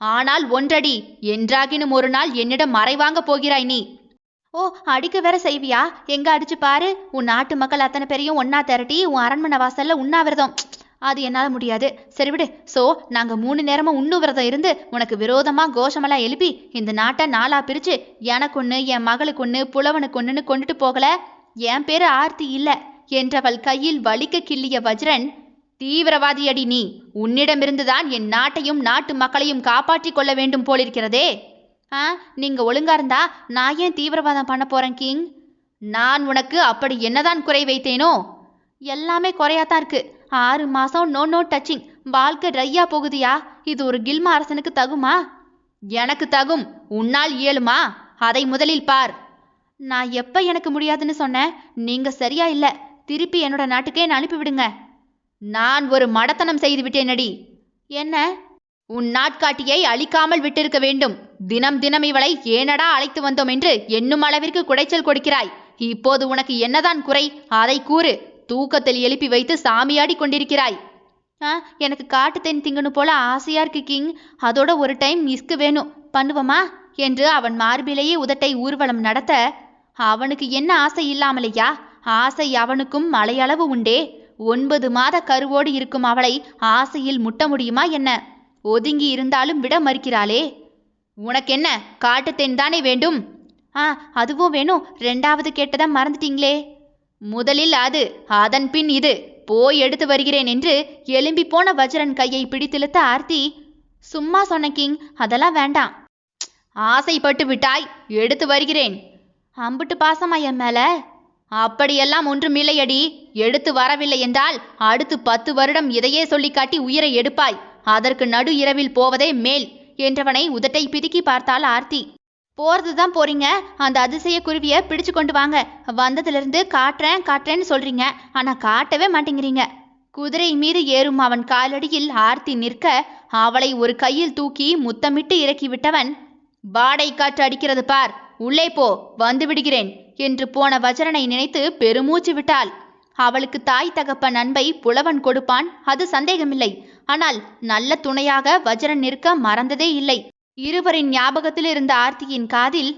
ஆனால் ஒன்றடி, என்றாகினும் ஒரு நாள் என்னிடம் மறைவாங்க போகிறாய் நீ. ஓ, அடிக்க வேற செய்வியா? எங்க அடிச்சு பாரு. உன் நாட்டு மக்கள் அத்தனை பேரையும் ஒன்னா திரட்டி உன் அரண்மனை வாசல்ல உண்ணாவிரதம். அது என்னால முடியாது. சரி விடு. நாங்க 3 நேரமும் உண்ணு இருந்து உனக்கு விரோதமா கோஷமெல்லாம் எழுப்பி இந்த நாட்டை 4ஆ பிரிச்சு எனக்கு ஒண்ணு, என் மகளுக்கு ஒண்ணு, புலவனுக்கு ஒண்ணுன்னு கொண்டுட்டு போகல. என் பேரு ஆர்த்தி இல்ல என்றவள் கையில் வலிக்க கிள்ளிய வஜ்ரன், தீவிரவாதியடி நீ. உன்னிடமிருந்துதான் என் நாட்டையும் நாட்டு மக்களையும் காப்பாற்றி கொள்ள வேண்டும் போலிருக்கிறதே. நீங்க ஒழுங்கா இருந்தா நான் ஏன் தீவிரவாதம் பண்ண போறேன் கிங்? நான் உனக்கு அப்படி என்னதான் குறை வைத்தேனோ? எல்லாமே குறையாதான் இருக்கு. 6 மாசம் நோ டச்சிங், வாழ்க்கை ட்ரையா போகுதியா? இது ஒரு கில்மா அரசனுக்கு தகுமா? எனக்கு தகும். உன்னால் இயலுமா? அதை முதலில் பார். நான் எப்ப எனக்கு முடியாதுன்னு சொன்னேன்? நீங்க சரியா இல்ல. திருப்பி என்னோட நாட்டுக்கே அனுப்பிவிடுங்க. நான் ஒரு மடத்தனம் செய்து விட்டேனடி. என்ன? உன் நாட்காட்டியை அழிக்காமல் விட்டிருக்க வேண்டும். தினம் தினம் இவளை ஏனடா அழைத்து வந்தோம் என்று என்னும் அளவிற்கு குடைச்சல் கொடுக்கிறாய். இப்போது உனக்கு என்னதான் குறை? அதை கூறு. தூக்கத்தில் எழுப்பி வைத்து சாமியாடி கொண்டிருக்கிறாய். எனக்கு காட்டு தேன் திங்கணும் போல ஆசையா இருக்கு கிங். அதோட ஒரு டைம் மிஸ்கு வேணும், பண்ணுவமா என்று அவன் மார்பிலேயே உதட்டை ஊர்வலம் நடத்த, அவனுக்கு என்ன ஆசை இல்லாமலையா? ஆசை அவனுக்கும் மலையளவு உண்டே. 9 மாத கருவோடு இருக்கும் அவளை ஆசையில் முட்ட முடியுமா என்ன? ஒதுங்கி இருந்தாலும் விட மறுக்கிறாளே. உனக்கென்ன, காட்டுத்தேன் தானே வேண்டும்? அதுவும் வேணும். 2வது கேட்டதை மறந்துட்டீங்களே. முதலில் அது, அதன் பின் இது. போய் எடுத்து வருகிறேன் என்று எழும்பி போன வஜ்ரன் கையை பிடித்திழுத்த ஆர்த்தி, சும்மா சொன்ன கிங், அதெல்லாம் வேண்டாம். ஆசைப்பட்டு விட்டாய், எடுத்து வருகிறேன். அம்புட்டு பாசமா என் மேல? அப்படியெல்லாம் ஒன்றுமில்லையடி. எடுத்து வரவில்லை என்றால் அடுத்து 10 வருடம் இதையே சொல்லி காட்டி உயிரை எடுப்பாய். அதற்கு நடு இரவில் போவதே மேல் என்றவனை உதட்டை பிதுக்கி பார்த்தாள் ஆர்த்தி. போறதுதான் போறீங்க, அந்த அதிசய குருவியை பிடிச்சு கொண்டு வாங்க. வந்ததிலிருந்து காட்டுறேன்னு சொல்றீங்க, ஆனா காட்டவே மாட்டேங்கிறீங்க. குதிரை மீது ஏறும் அவன் காலடியில் ஆர்த்தி நிற்க அவளை ஒரு கையில் தூக்கி முத்தமிட்டு இறக்கி விட்டவன், வாடை காற்று அடிக்கிறது பார், உள்ளே போ, வந்து விடுகிறேன் என்று போன வஜ்ரனை நினைத்து பெருமூச்சு விட்டாள். அவளுக்கு தாய் தகப்பன் அன்பை புலவன் கொடுப்பான், அது சந்தேகமில்லை. ஆனால் நல்ல துணையாக வஜ்ரன் நிற்க மறந்ததே இல்லை. இருவரின் ஞாபகத்தில் இருந்த ஆர்த்தியின் காதில்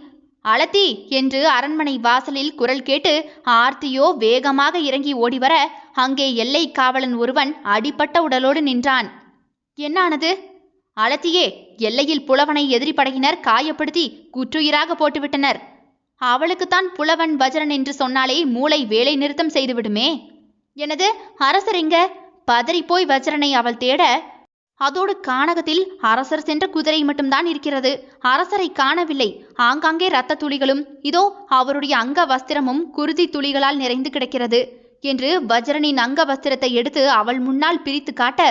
அலத்தி என்று அரண்மனை வாசலில் குரல் கேட்டு ஆர்த்தியோ வேகமாக இறங்கி ஓடிவர அங்கே எல்லை காவலன் ஒருவன் அடிபட்ட உடலோடு நின்றான். என்னானது? அலத்தியே, எல்லையில் புலவனை எதிரி படையினர் காயப்படுத்தி குற்றுயிராக போட்டுவிட்டனர். அவளுக்குத்தான் புலவன் வஜ்ரன் என்று சொன்னாலே மூளை வேலை நிறுத்தம் செய்துவிடுமே. எனது அரசர் எங்க? பதறிப்போய் வஜ்ரனை அவள் தேட, அதோடு கானகத்தில் அரசர் சென்ற குதிரை மட்டும்தான் இருக்கிறது. அரசரை காணவில்லை. ஆங்காங்கே இரத்த துளிகளும், இதோ அவருடைய அங்க வஸ்திரமும் குருதி துளிகளால் நிறைந்து கிடக்கிறது என்று வஜ்ரனின் அங்க வஸ்திரத்தை எடுத்து அவள் முன்னால் பிரித்து காட்ட,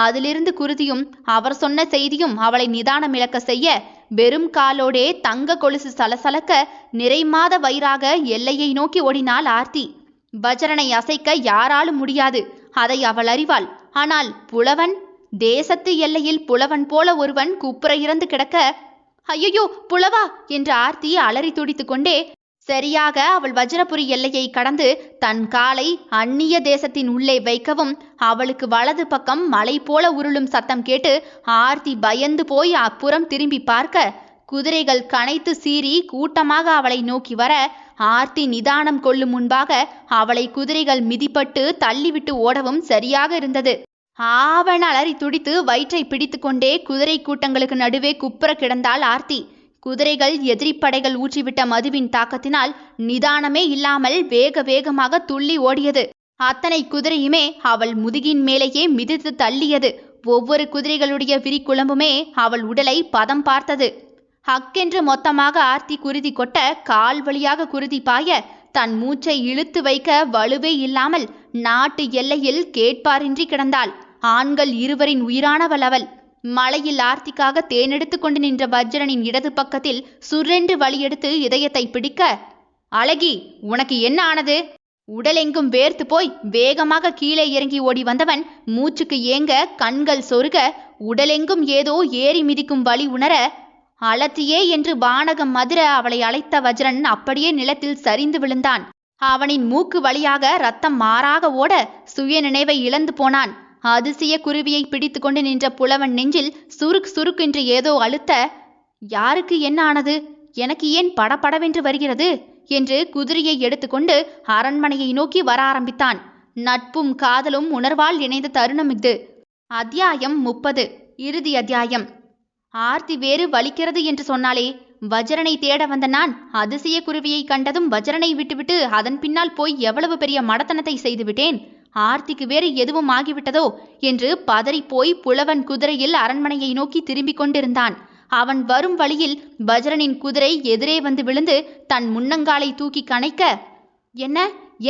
அதிலிருந்து குருதியும் அவர் சொன்ன செய்தியும் அவளை நிதானம் இழக்க செய்ய, வெறும் காலோடே தங்க கொலுசு சலசலக்க நிறைமாத வயிறாக எல்லையை நோக்கி ஓடினாள் ஆர்த்தி. வஜ்ரனை அசைக்க யாராலும் முடியாது, அதை அவள் அறிவாள். ஆனால் புலவன், தேசத்து எல்லையில் புலவன் போல ஒருவன் குப்புற இறந்து கிடக்க, ஐயோ புலவா என்று ஆர்த்தி அலறி துடித்து கொண்டே சரியாக அவள் வஜ்ரபுரி எல்லையை கடந்து தன் காலை அந்நிய தேசத்தின் உள்ளே வைக்கவும், அவளுக்கு வலது பக்கம் மலை போல உருளும் சத்தம் கேட்டு ஆர்த்தி பயந்து போய் அப்புறம் திரும்பி பார்க்க, குதிரைகள் கனைத்து சீறி கூட்டமாக அவளை நோக்கி வர, ஆர்த்தி நிதானம் கொள்ளும் முன்பாக அவளை குதிரைகள் மிதிப்பட்டு தள்ளிவிட்டு ஓடவும் சரியாக இருந்தது. ஆவண அலறி துடித்து வயிற்றை பிடித்து கொண்டே குதிரை கூட்டங்களுக்கு நடுவே குப்புற கிடந்தாள் ஆர்த்தி. குதிரைகள் எதிரிப்படைகள் ஊற்றிவிட்ட மதுவின் தாக்கத்தினால் நிதானமே இல்லாமல் வேக வேகமாக துள்ளி ஓடியது. அத்தனை குதிரையுமே அவள் முதுகின் மேலேயே மிதித்து தள்ளியது. ஒவ்வொரு குதிரைகளுடைய விரிக்குழம்புமே அவள் உடலை பதம் பார்த்தது. ஹக்கென்று மொத்தமாக ஆர்த்தி குருதி கொட்ட, கால் வழியாக குருதி பாய, தன் மூச்சை இழுத்து வைக்க வலுவே இல்லாமல் நாட்டு எல்லையில் கேட்பாரின்றி கிடந்தாள். ஆண்கள் இருவரின் உயிரானவள் அவள். மலையில் ஆர்த்திக்காக தேனெடுத்து கொண்டு நின்ற வஜ்ரனின் இடது பக்கத்தில் சுரென்று வழியெடுத்து இதயத்தை பிடிக்க, அழகி, உனக்கு என்ன ஆனது? உடலெங்கும் வேர்த்து போய் வேகமாக கீழே இறங்கி ஓடி வந்தவன் மூச்சுக்கு ஏங்க கண்கள் சொருக, உடலெங்கும் ஏதோ ஏறி மிதிக்கும் வலி உணர, அலத்தியே என்று வானகம் மதுர அவளை அழைத்த வஜ்ரன் அப்படியே நிலத்தில் சரிந்து விழுந்தான். அவனின் மூக்கு வழியாக ரத்தம் மாறாக ஓட சுய நினைவை இழந்து போனான். அதிசய குருவியை பிடித்து கொண்டு நின்ற புலவன் நெஞ்சில் சுருக் சுருக்கென்று ஏதோ அழுத்த, யாருக்கு என்ன ஆனது? எனக்கு ஏன் படபடவென்று வருகிறது என்று குதிரையை எடுத்துக்கொண்டு அரண்மனையை நோக்கி வர ஆரம்பித்தான். நட்பும் காதலும் உணர்வால் இணைந்த தருணம் இது. அத்தியாயம் 30. இறுதி அத்தியாயம். ஆர்த்தி வேறு வலிக்கிறது என்று சொன்னாலே. வஜ்ரனை தேட வந்த நான் அதிசய குருவியை கண்டதும் வஜ்ரனை விட்டுவிட்டு அதன் பின்னால் போய் எவ்வளவு பெரிய மடத்தனத்தை செய்துவிட்டேன். ஆர்த்திக்கு வேறு எதுவும் ஆகிவிட்டதோ என்று பதறிப்போய் புலவன் குதிரையில் அரண்மனையை நோக்கி திரும்பிக் கொண்டிருந்தான். அவன் வரும் வழியில் வஜ்ரனின் குதிரை எதிரே வந்து விழுந்து தன் முன்னங்காலை தூக்கி கனைக்க, என்ன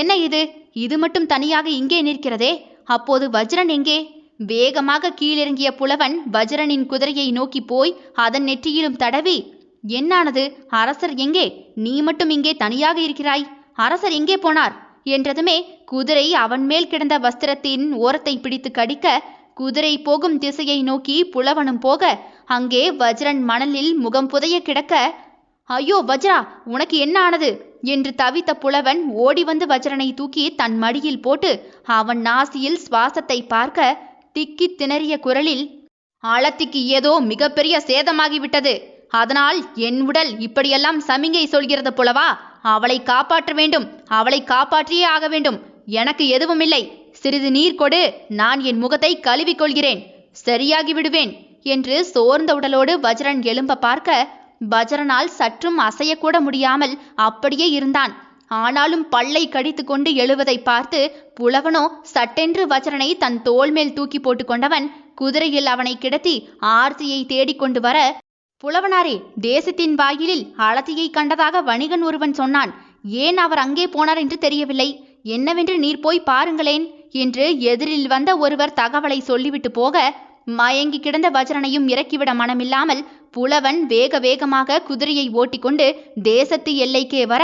என்ன இது? இது மட்டும் தனியாக இங்கே நிற்கிறதே. அப்போது வஜ்ரன் எங்கே? வேகமாக கீழிறங்கிய புலவன் வஜ்ரனின் குதிரையை நோக்கி போய் அதன் நெற்றியிலும் தடவி, என்னானது? அரசர் எங்கே? நீ மட்டும் இங்கே தனியாக இருக்கிறாய். அரசர் எங்கே போனார் என்றதுமே குதிரை அவன் மேல் கிடந்த வஸ்திரத்தின் ஓரத்தை பிடித்து கடிக்க, குதிரை போகும் திசையை நோக்கி புலவனும் போக, அங்கே வஜ்ரன் மணலில் முகம் புதைய கிடக்க, ஐயோ வஜ்ரா, உனக்கு என்ன ஆனது என்று தவித்த புலவன் ஓடி வந்து வஜ்ரனை தூக்கி தன் மடியில் போட்டு அவன் நாசியில் சுவாசத்தை பார்க்க, திக்கி திணறிய குரலில், ஆழத்திக்கு ஏதோ மிகப்பெரிய சேதமாகிவிட்டது. அதனால் என் உடல் இப்படியெல்லாம் சமிங்கை சொல்கிறது புலவா. அவளை காப்பாற்ற வேண்டும். அவளை காப்பாற்றியே ஆக வேண்டும். எனக்கு எதுவுமில்லை. சிறிது நீர் கொடு, நான் என் முகத்தை கழுவிக்கொள்கிறேன், சரியாகி விடுவேன் என்று சோர்ந்த உடலோடு வஜ்ரன் எழும்ப பார்க்க வஜ்ரனால் சற்றும் அசையக்கூட முடியாமல் அப்படியே இருந்தான். ஆனாலும் பல்லை கடித்து கொண்டு எழுவதை பார்த்து புலவனோ சட்டென்று வஜ்ரனை தன் தோள் மேல் தூக்கி போட்டு கொண்டவன் குதிரையில் அவனை கிடத்தி ஆர்த்தியை தேடிக்கொண்டு வர, புலவனாரே, தேசத்தின் வாயிலில் அளத்தியை கண்டதாக வணிகன் ஒருவன் சொன்னான். ஏன் அவர் அங்கே போனார் என்று தெரியவில்லை. என்னவென்று நீர் போய் பாருங்களேன் என்று எதிரில் வந்த ஒருவர் தகவலை சொல்லிவிட்டு போக, மயங்கி கிடந்த வஜ்ரனையும் இறக்கிவிட மனமில்லாமல் புலவன் வேக வேகமாக குதிரையை ஓட்டிக்கொண்டு தேசத்து எல்லைக்கே வர,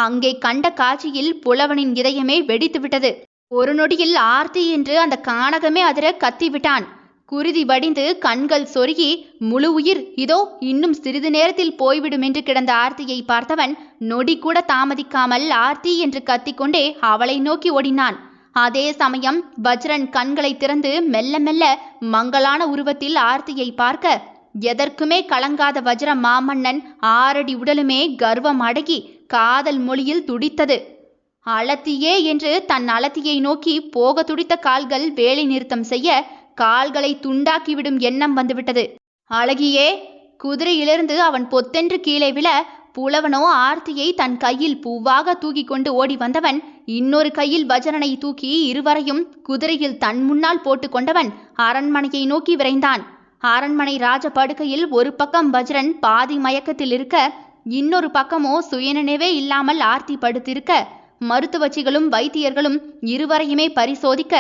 அங்கே கண்ட காட்சியில் புலவனின் இதயமே வெடித்து விட்டது. ஒரு நொடியில் ஆர்த்தி என்று அந்த கானகமே அதிர கத்திவிட்டான். குருதி வடிந்து கண்கள் சொருகி முழு உயிர் இதோ இன்னும் சிறிது நேரத்தில் போய்விடும் என்று கிடந்த ஆர்த்தியை பார்த்தவன் நொடி கூட தாமதிக்காமல் ஆர்த்தி என்று கத்திக்கொண்டே அவளை நோக்கி ஓடினான். அதே சமயம் வஜ்ரன் கண்களை திறந்து மெல்ல மெல்ல மங்கலான உருவத்தில் ஆர்த்தியை பார்க்க, எதற்குமே கலங்காத வஜ்ர மாமன்னன் 6 அடி உடலுமே கர்வம் அடங்கி காதல் மொழியில் துடித்தது. அளத்தியே என்று தன் அளத்தியை நோக்கி போக துடித்த கால்கள் வேலை நிறுத்தம் செய்ய, கால்களை துண்டாக்கிவிடும் எண்ணம் வந்துவிட்டது. அழகியே! குதிரையிலிருந்து அவன் பொத்தென்று கீழே விழ, புலவனோ ஆர்த்தியை தன் கையில் பூவாக தூக்கி கொண்டு ஓடி வந்தவன் இன்னொரு கையில் வஜ்ரனை தூக்கி இருவரையும் குதிரையில் தன் முன்னால் போட்டு கொண்டவன் அரண்மனையை நோக்கி விரைந்தான். அரண்மனை ராஜ படுக்கையில் ஒரு பக்கம் வஜ்ரன் பாதி மயக்கத்தில் இருக்க, இன்னொரு பக்கமோ சுயநினைவே இல்லாமல் ஆர்த்தி படுத்திருக்க, மருத்துவச்சிகளும் வைத்தியர்களும் இருவரையுமே பரிசோதிக்க,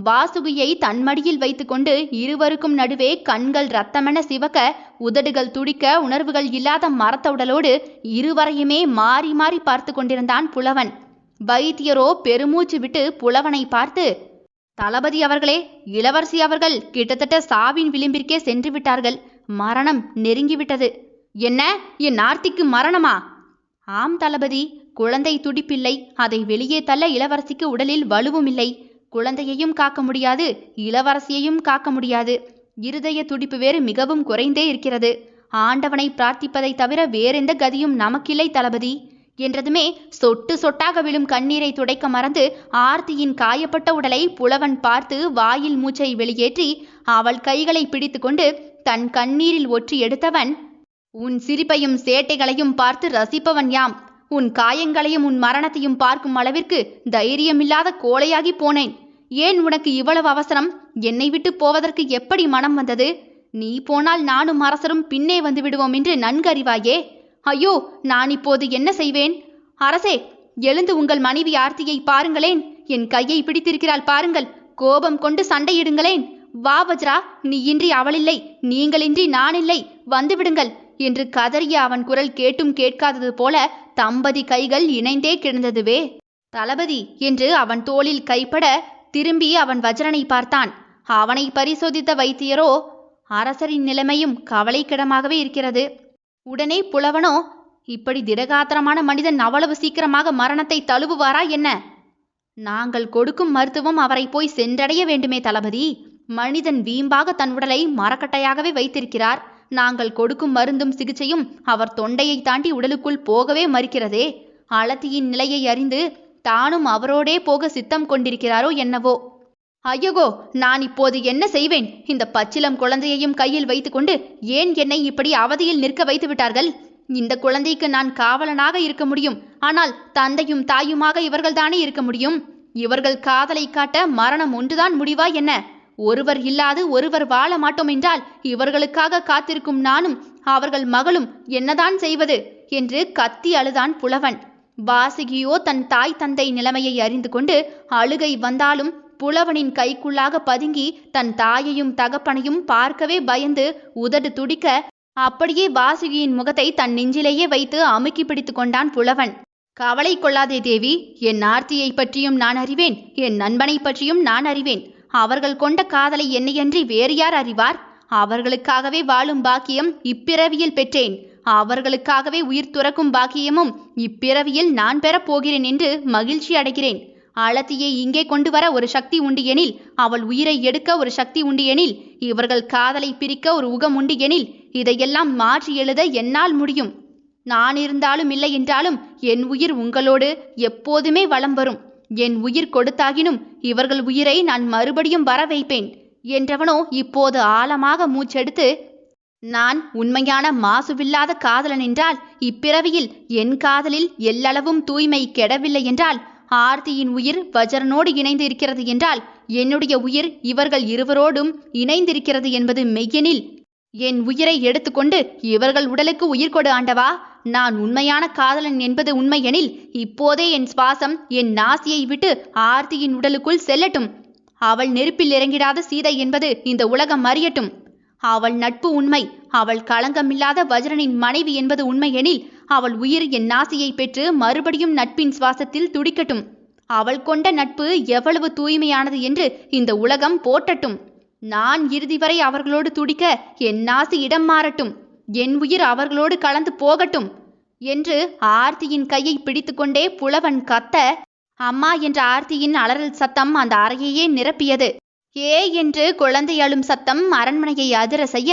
வாசுகியை தன் மடியில் வைத்துக்கொண்டு இருவருக்கும் நடுவே கண்கள் இரத்தமென சிவக்க, உதடுகள் துடிக்க, உணர்வுகள் இல்லாத மரத்த உடலோடு இருவரையுமே மாறி மாறி பார்த்து கொண்டிருந்தான் புலவன். வைத்தியரோ பெருமூச்சு விட்டு புலவனை பார்த்து, தளபதி அவர்களே, இளவரசி அவர்கள் கிட்டத்தட்ட சாவின் விளிம்பிற்கே சென்று விட்டார்கள். மரணம் நெருங்கிவிட்டது. என்ன, என் ஆர்த்திக்கு மரணமா? ஆம் தளபதி, குழந்தை துடிப்பில்லை. அதை வெளியே தள்ள இளவரசிக்கு உடலில் வலுவும் இல்லை. குழந்தையையும் காக்க முடியாது, இளவரசியையும் காக்க முடியாது. இருதய துடிப்பு வேறு மிகவும் குறைந்தே இருக்கிறது. ஆண்டவனை பிரார்த்திப்பதை தவிர வேறெந்த கதியும் நமக்கில்லை தளபதி என்றதுமே சொட்டு சொட்டாக விழும் கண்ணீரை துடைக்க மறந்து ஆர்த்தியின் காயப்பட்ட உடலை புலவன் பார்த்து வாயில் மூச்சை வெளியேற்றி அவள் கைகளை பிடித்து கொண்டு தன் கண்ணீரில் ஒற்றி எடுத்தவன், உன் சிரிப்பையும் சேட்டைகளையும் பார்த்து ரசிப்பவன் யாம். உன் காயங்களையும் உன் மரணத்தையும் பார்க்கும் அளவிற்கு தைரியமில்லாத கோழையாகி போனேன். ஏன் உனக்கு இவ்வளவு அவசரம்? என்னை விட்டு போவதற்கு எப்படி மனம் வந்தது? நீ போனால் நானும் அரசரும் பின்னே வந்து விடுவோம் என்று நன்கறிவாயே. ஐயோ, நான் இப்போது என்ன செய்வேன்? அரசே, எழுந்து உங்கள் மனைவி ஆர்த்தியை பாருங்களேன். என் கையை பிடித்திருக்கிறாள் பாருங்கள். கோபம் கொண்டு சண்டையிடுங்களேன். வா வஜ்ரா, நீ இன்றி அவளில்லை, நீங்களின்றி நான் இல்லை, வந்து விடுங்கள் என்று கதறிய அவன் குரல் கேட்டும் கேட்காதது போல தம்பதி கைகள் இணைந்தே கிடந்ததுவே. தளபதி என்று அவன் தோளில் கைப்பட திரும்பி அவன் வஜ்ரனை பார்த்தான். அவனை பரிசோதித்த வைத்தியரோ, அரசரின் நிலைமையும் கவலைக்கிடமாகவே இருக்கிறது. உடனே புலவனோ, இப்படி திடகாத்திரமான மனிதன் அவ்வளவு சீக்கிரமாக மரணத்தை தழுவுவாரா என்ன? நாங்கள் கொடுக்கும் மருத்துவம் அவரை போய் சென்றடைய வேண்டுமே தளபதி. மனிதன் வீம்பாக தன் உடலை மரக்கட்டையாகவே வைத்திருக்கிறார். நாங்கள் கொடுக்கும் மருந்தும் சிகிச்சையும் அவர் தொண்டையை தாண்டி உடலுக்குள் போகவே மறுக்கிறதே. அளத்தியின் நிலையை அறிந்து தானும் அவரோடே போக சித்தம் கொண்டிருக்கிறாரோ என்னவோ. ஐயகோ, நான் இப்போது என்ன செய்வேன்? இந்த பச்சிலம் குழந்தையையும் கையில் வைத்துக்கொண்டு ஏன் என்னை இப்படி அவதியில் நிற்க வைத்து விட்டார்கள்? இந்த குழந்தைக்கு நான் காவலனாக இருக்க முடியும். ஆனால் தந்தையும் தாயுமாக இவர்கள்தானே இருக்க முடியும். இவர்கள் காதலை காட்ட மரணம் ஒன்றுதான் முடிவா என்ன? ஒருவர் இல்லாது ஒருவர் வாழ மாட்டோம் என்றால் இவர்களுக்காக காத்திருக்கும் நானும் அவர்கள் மகளும் என்னதான் செய்வது என்று கத்தி அழுதான் புலவன். வாசுகியோ தன் தாய் தந்தை நிலைமையை அறிந்து கொண்டு அழுகை வந்தாலும் புலவனின் கைக்குள்ளாக பதுங்கி தன் தாயையும் தகப்பனையும் பார்க்கவே பயந்து உதடு துடிக்க, அப்படியே வாசுகியின் முகத்தை தன் நெஞ்சிலேயே வைத்து அமுக்கி பிடித்து கொண்டான் புலவன். கவலை கொள்ளாதே தேவி, என் ஆர்த்தியை பற்றியும் நான் அறிவேன், என் நண்பனை பற்றியும் நான் அறிவேன். அவர்கள் கொண்ட காதலை என்னையன்றி வேறு யார் அறிவார்? அவர்களுக்காகவே வாழும் பாக்கியம் இப்பிறவியில் பெற்றேன். அவர்களுக்காகவே உயிர் துறக்கும் பாக்கியமும் இப்பிறவியில் நான் பெறப் போகிறேன் என்று மகிழ்ச்சி அடைகிறேன். அளத்தியை இங்கே கொண்டு வர ஒரு சக்தி உண்டு எனில், அவள் உயிரை எடுக்க ஒரு சக்தி உண்டு எனில், இவர்கள் காதலை பிரிக்க ஒரு உகம் உண்டு எனில், இதையெல்லாம் மாற்றி எழுத என்னால் முடியும். நான் இருந்தாலும் இல்லை என்றாலும் என் உயிர் உங்களோடு எப்போதுமே வலம் வரும். என் உயிர் கொடுத்தாகினும் இவர்கள் உயிரை நான் மறுபடியும் வர வைப்பேன் என்றவனோ இப்போது ஆழமாக மூச்செடுத்து, நான் உண்மையான மாசுவில்லாத காதலன் என்றால், இப்பிறவியில் என் காதலில் எல்லளவும் தூய்மை கெடவில்லை என்றால், ஆர்த்தியின் உயிர் வஜ்ரனோடு இணைந்து இருக்கிறது என்றால், என்னுடைய உயிர் இவர்கள் இருவரோடும் இணைந்திருக்கிறது என்பது மெய்யெனில், என் உயிரை எடுத்துக்கொண்டு இவர்கள் உடலுக்கு உயிர் கொடு ஆண்டவா. நான் உண்மையான காதலன் என்பது உண்மையெனில், இப்போதே என் சுவாசம் என் நாசியை விட்டு ஆர்த்தியின் உடலுக்குள் செல்லட்டும். அவள் நெருப்பில் இறங்கிடாத சீதை என்பது இந்த உலகம் அறியட்டும். அவள் நட்பு உண்மை, அவள் களங்கமில்லாத வஜ்ரனின் மனைவி என்பது உண்மையெனில், அவள் உயிர் என் நாசியை பெற்று மறுபடியும் நட்பின் சுவாசத்தில் துடிக்கட்டும். அவள் கொண்ட நட்பு எவ்வளவு தூய்மையானது என்று இந்த உலகம் போற்றட்டும். நான் இறுதி வரை அவர்களோடு துடிக்க என் நாசி இடம் மாறட்டும். என் உயிர் அவர்களோடு கலந்து போகட்டும் என்று ஆர்த்தியின் கையை பிடித்துக்கொண்டே புலவன் கத்த, அம்மா என்ற ஆர்த்தியின் அலறல் சத்தம் அந்த அறையையே நிரப்பியது. ஏ என்று குழந்தை அழும் சத்தம் அரண்மனையை அதிர செய்ய,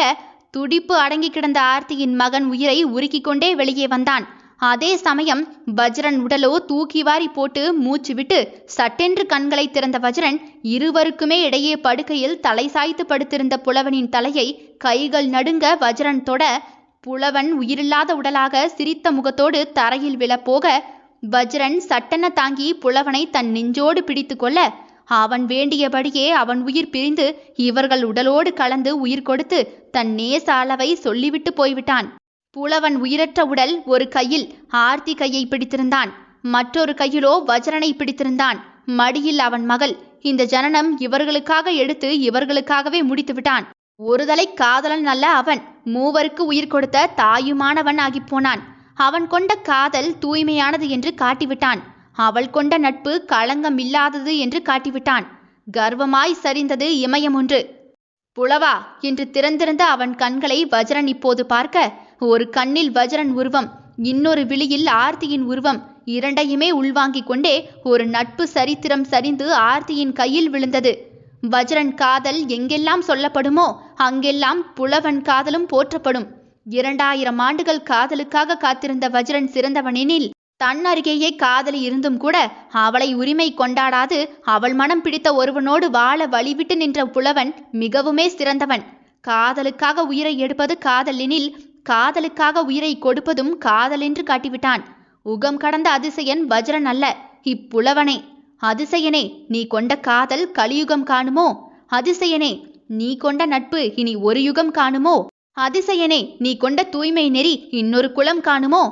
துடிப்பு அடங்கி கிடந்த ஆர்த்தியின் மகன் உயிரை உருக்கிக் கொண்டே வெளியே வந்தான். அதே சமயம் வஜ்ரன் உடலோ தூக்கி வாரி போட்டு மூச்சு விட்டு சட்டென்று கண்களை திறந்த வஜ்ரன் இருவருக்குமே இடையே படுக்கையில் தலை சாய்த்து படுத்திருந்த புலவனின் தலையை கைகள் நடுங்க வஜ்ரன் தொட, புலவன் உயிரில்லாத உடலாக சிரித்த முகத்தோடு தரையில் விழப்போக, வஜ்ரன் சட்டென தாங்கி புலவனை தன் நெஞ்சோடு பிடித்து கொள்ள, அவன் வேண்டியபடியே அவன் உயிர் பிரிந்து இவர்கள் உடலோடு கலந்து உயிர் கொடுத்து தன் நேச அளவை சொல்லிவிட்டு போய்விட்டான். புலவன் உயிரற்ற உடல் ஒரு கையில் ஆர்த்தி கையை பிடித்திருந்தான், மற்றொரு கையிலோ வஜ்ரனை பிடித்திருந்தான். மடியில் அவன் மகள். இந்த ஜனனம் இவர்களுக்காக எடுத்து இவர்களுக்காகவே முடித்து விட்டான். ஒரு தலை காதலன் அல்ல அவன், மூவருக்கு உயிர் கொடுத்த தாயுமானவன் ஆகிப்போனான். அவன் கொண்ட காதல் தூய்மையானது என்று காட்டிவிட்டான். அவள் கொண்ட நட்பு களங்கம் இல்லாதது என்று காட்டிவிட்டான். கர்வமாய் சரிந்தது இமயம் ஒன்று. புலவா என்று திறந்திருந்த அவன் கண்களை வஜ்ரன் இப்போது பார்க்க, ஒரு கண்ணில் வஜ்ரன் உருவம், இன்னொரு விழியில் ஆர்த்தியின் உருவம். இரண்டையுமே உள்வாங்கிக் கொண்டே ஒரு நட்பு சரித்திரம் சரிந்து ஆர்த்தியின் கையில் விழுந்தது. வஜ்ரன் காதல் எங்கெல்லாம் சொல்லப்படுமோ அங்கெல்லாம் புலவன் காதலும் போற்றப்படும். 2000 ஆண்டுகள் காதலுக்காக காத்திருந்த வஜ்ரன் சிறந்தவனெனில், தன் அருகேயே காதலி இருந்தும் கூட அவளை உரிமை கொண்டாடாது அவள் மனம் பிடித்த ஒருவனோடு வாழ வழிவிட்டு நின்ற புலவன் மிகவுமே சிறந்தவன். காதலுக்காக உயிரை எடுப்பது காதல் எனில், காதலுக்காக உயிரை கொடுப்பதும் காதல் என்று காட்டிவிட்டான். உகம் கடந்த அதிசயன் வஜ்ரன் அல்ல, இப்புலவனே. அதிசயனே, நீ கொண்ட காதல் கலியுகம் காணுமோ? அதிசயனே, நீ கொண்ட நட்பு இனி ஒரு யுகம் காணுமோ? அதிசயனே, நீ கொண்ட தூய்மை நெறி இன்னொரு குலம் காணுமோ?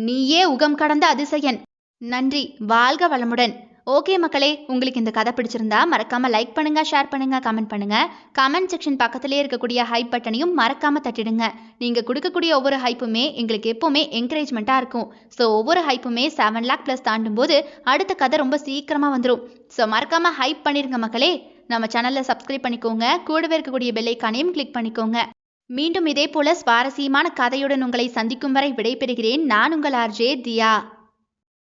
நீயே உகம் கடந்த அதிசயன். நன்றி. வாழ்க வளமுடன். ஓகே மக்களே, உங்களுக்கு இந்த கதை பிடிச்சிருந்தா மறக்காம லைக் பண்ணுங்க, ஷேர் பண்ணுங்க, கமெண்ட் பண்ணுங்க. கமெண்ட் செக்ஷன் பக்கத்திலே இருக்கக்கூடிய ஹைப் பட்டனையும் மறக்காம தட்டிடுங்க. நீங்க கொடுக்கக்கூடிய ஒவ்வொரு ஹைப்புமே எங்களுக்கு எப்பவுமே என்கரேஜ்மெண்ட்டாக இருக்கும். ஸோ ஒவ்வொரு ஹைப்புமே 7 lakh + தாண்டும் போது அடுத்த கதை ரொம்ப சீக்கிரமா வந்துடும். ஸோ மறக்காம ஹைப் பண்ணிருங்க மக்களே. நம்ம சேனல்ல சப்ஸ்கிரைப் பண்ணிக்கோங்க, கூடவே இருக்கக்கூடிய பெல் ஐகானையும் கிளிக் பண்ணிக்கோங்க. மீண்டும் இதே போல சுவாரஸ்யமான கதையுடன் உங்களை சந்திக்கும் வரை விடைபெறுகிறேன். நான் உங்கள் RJ தியா.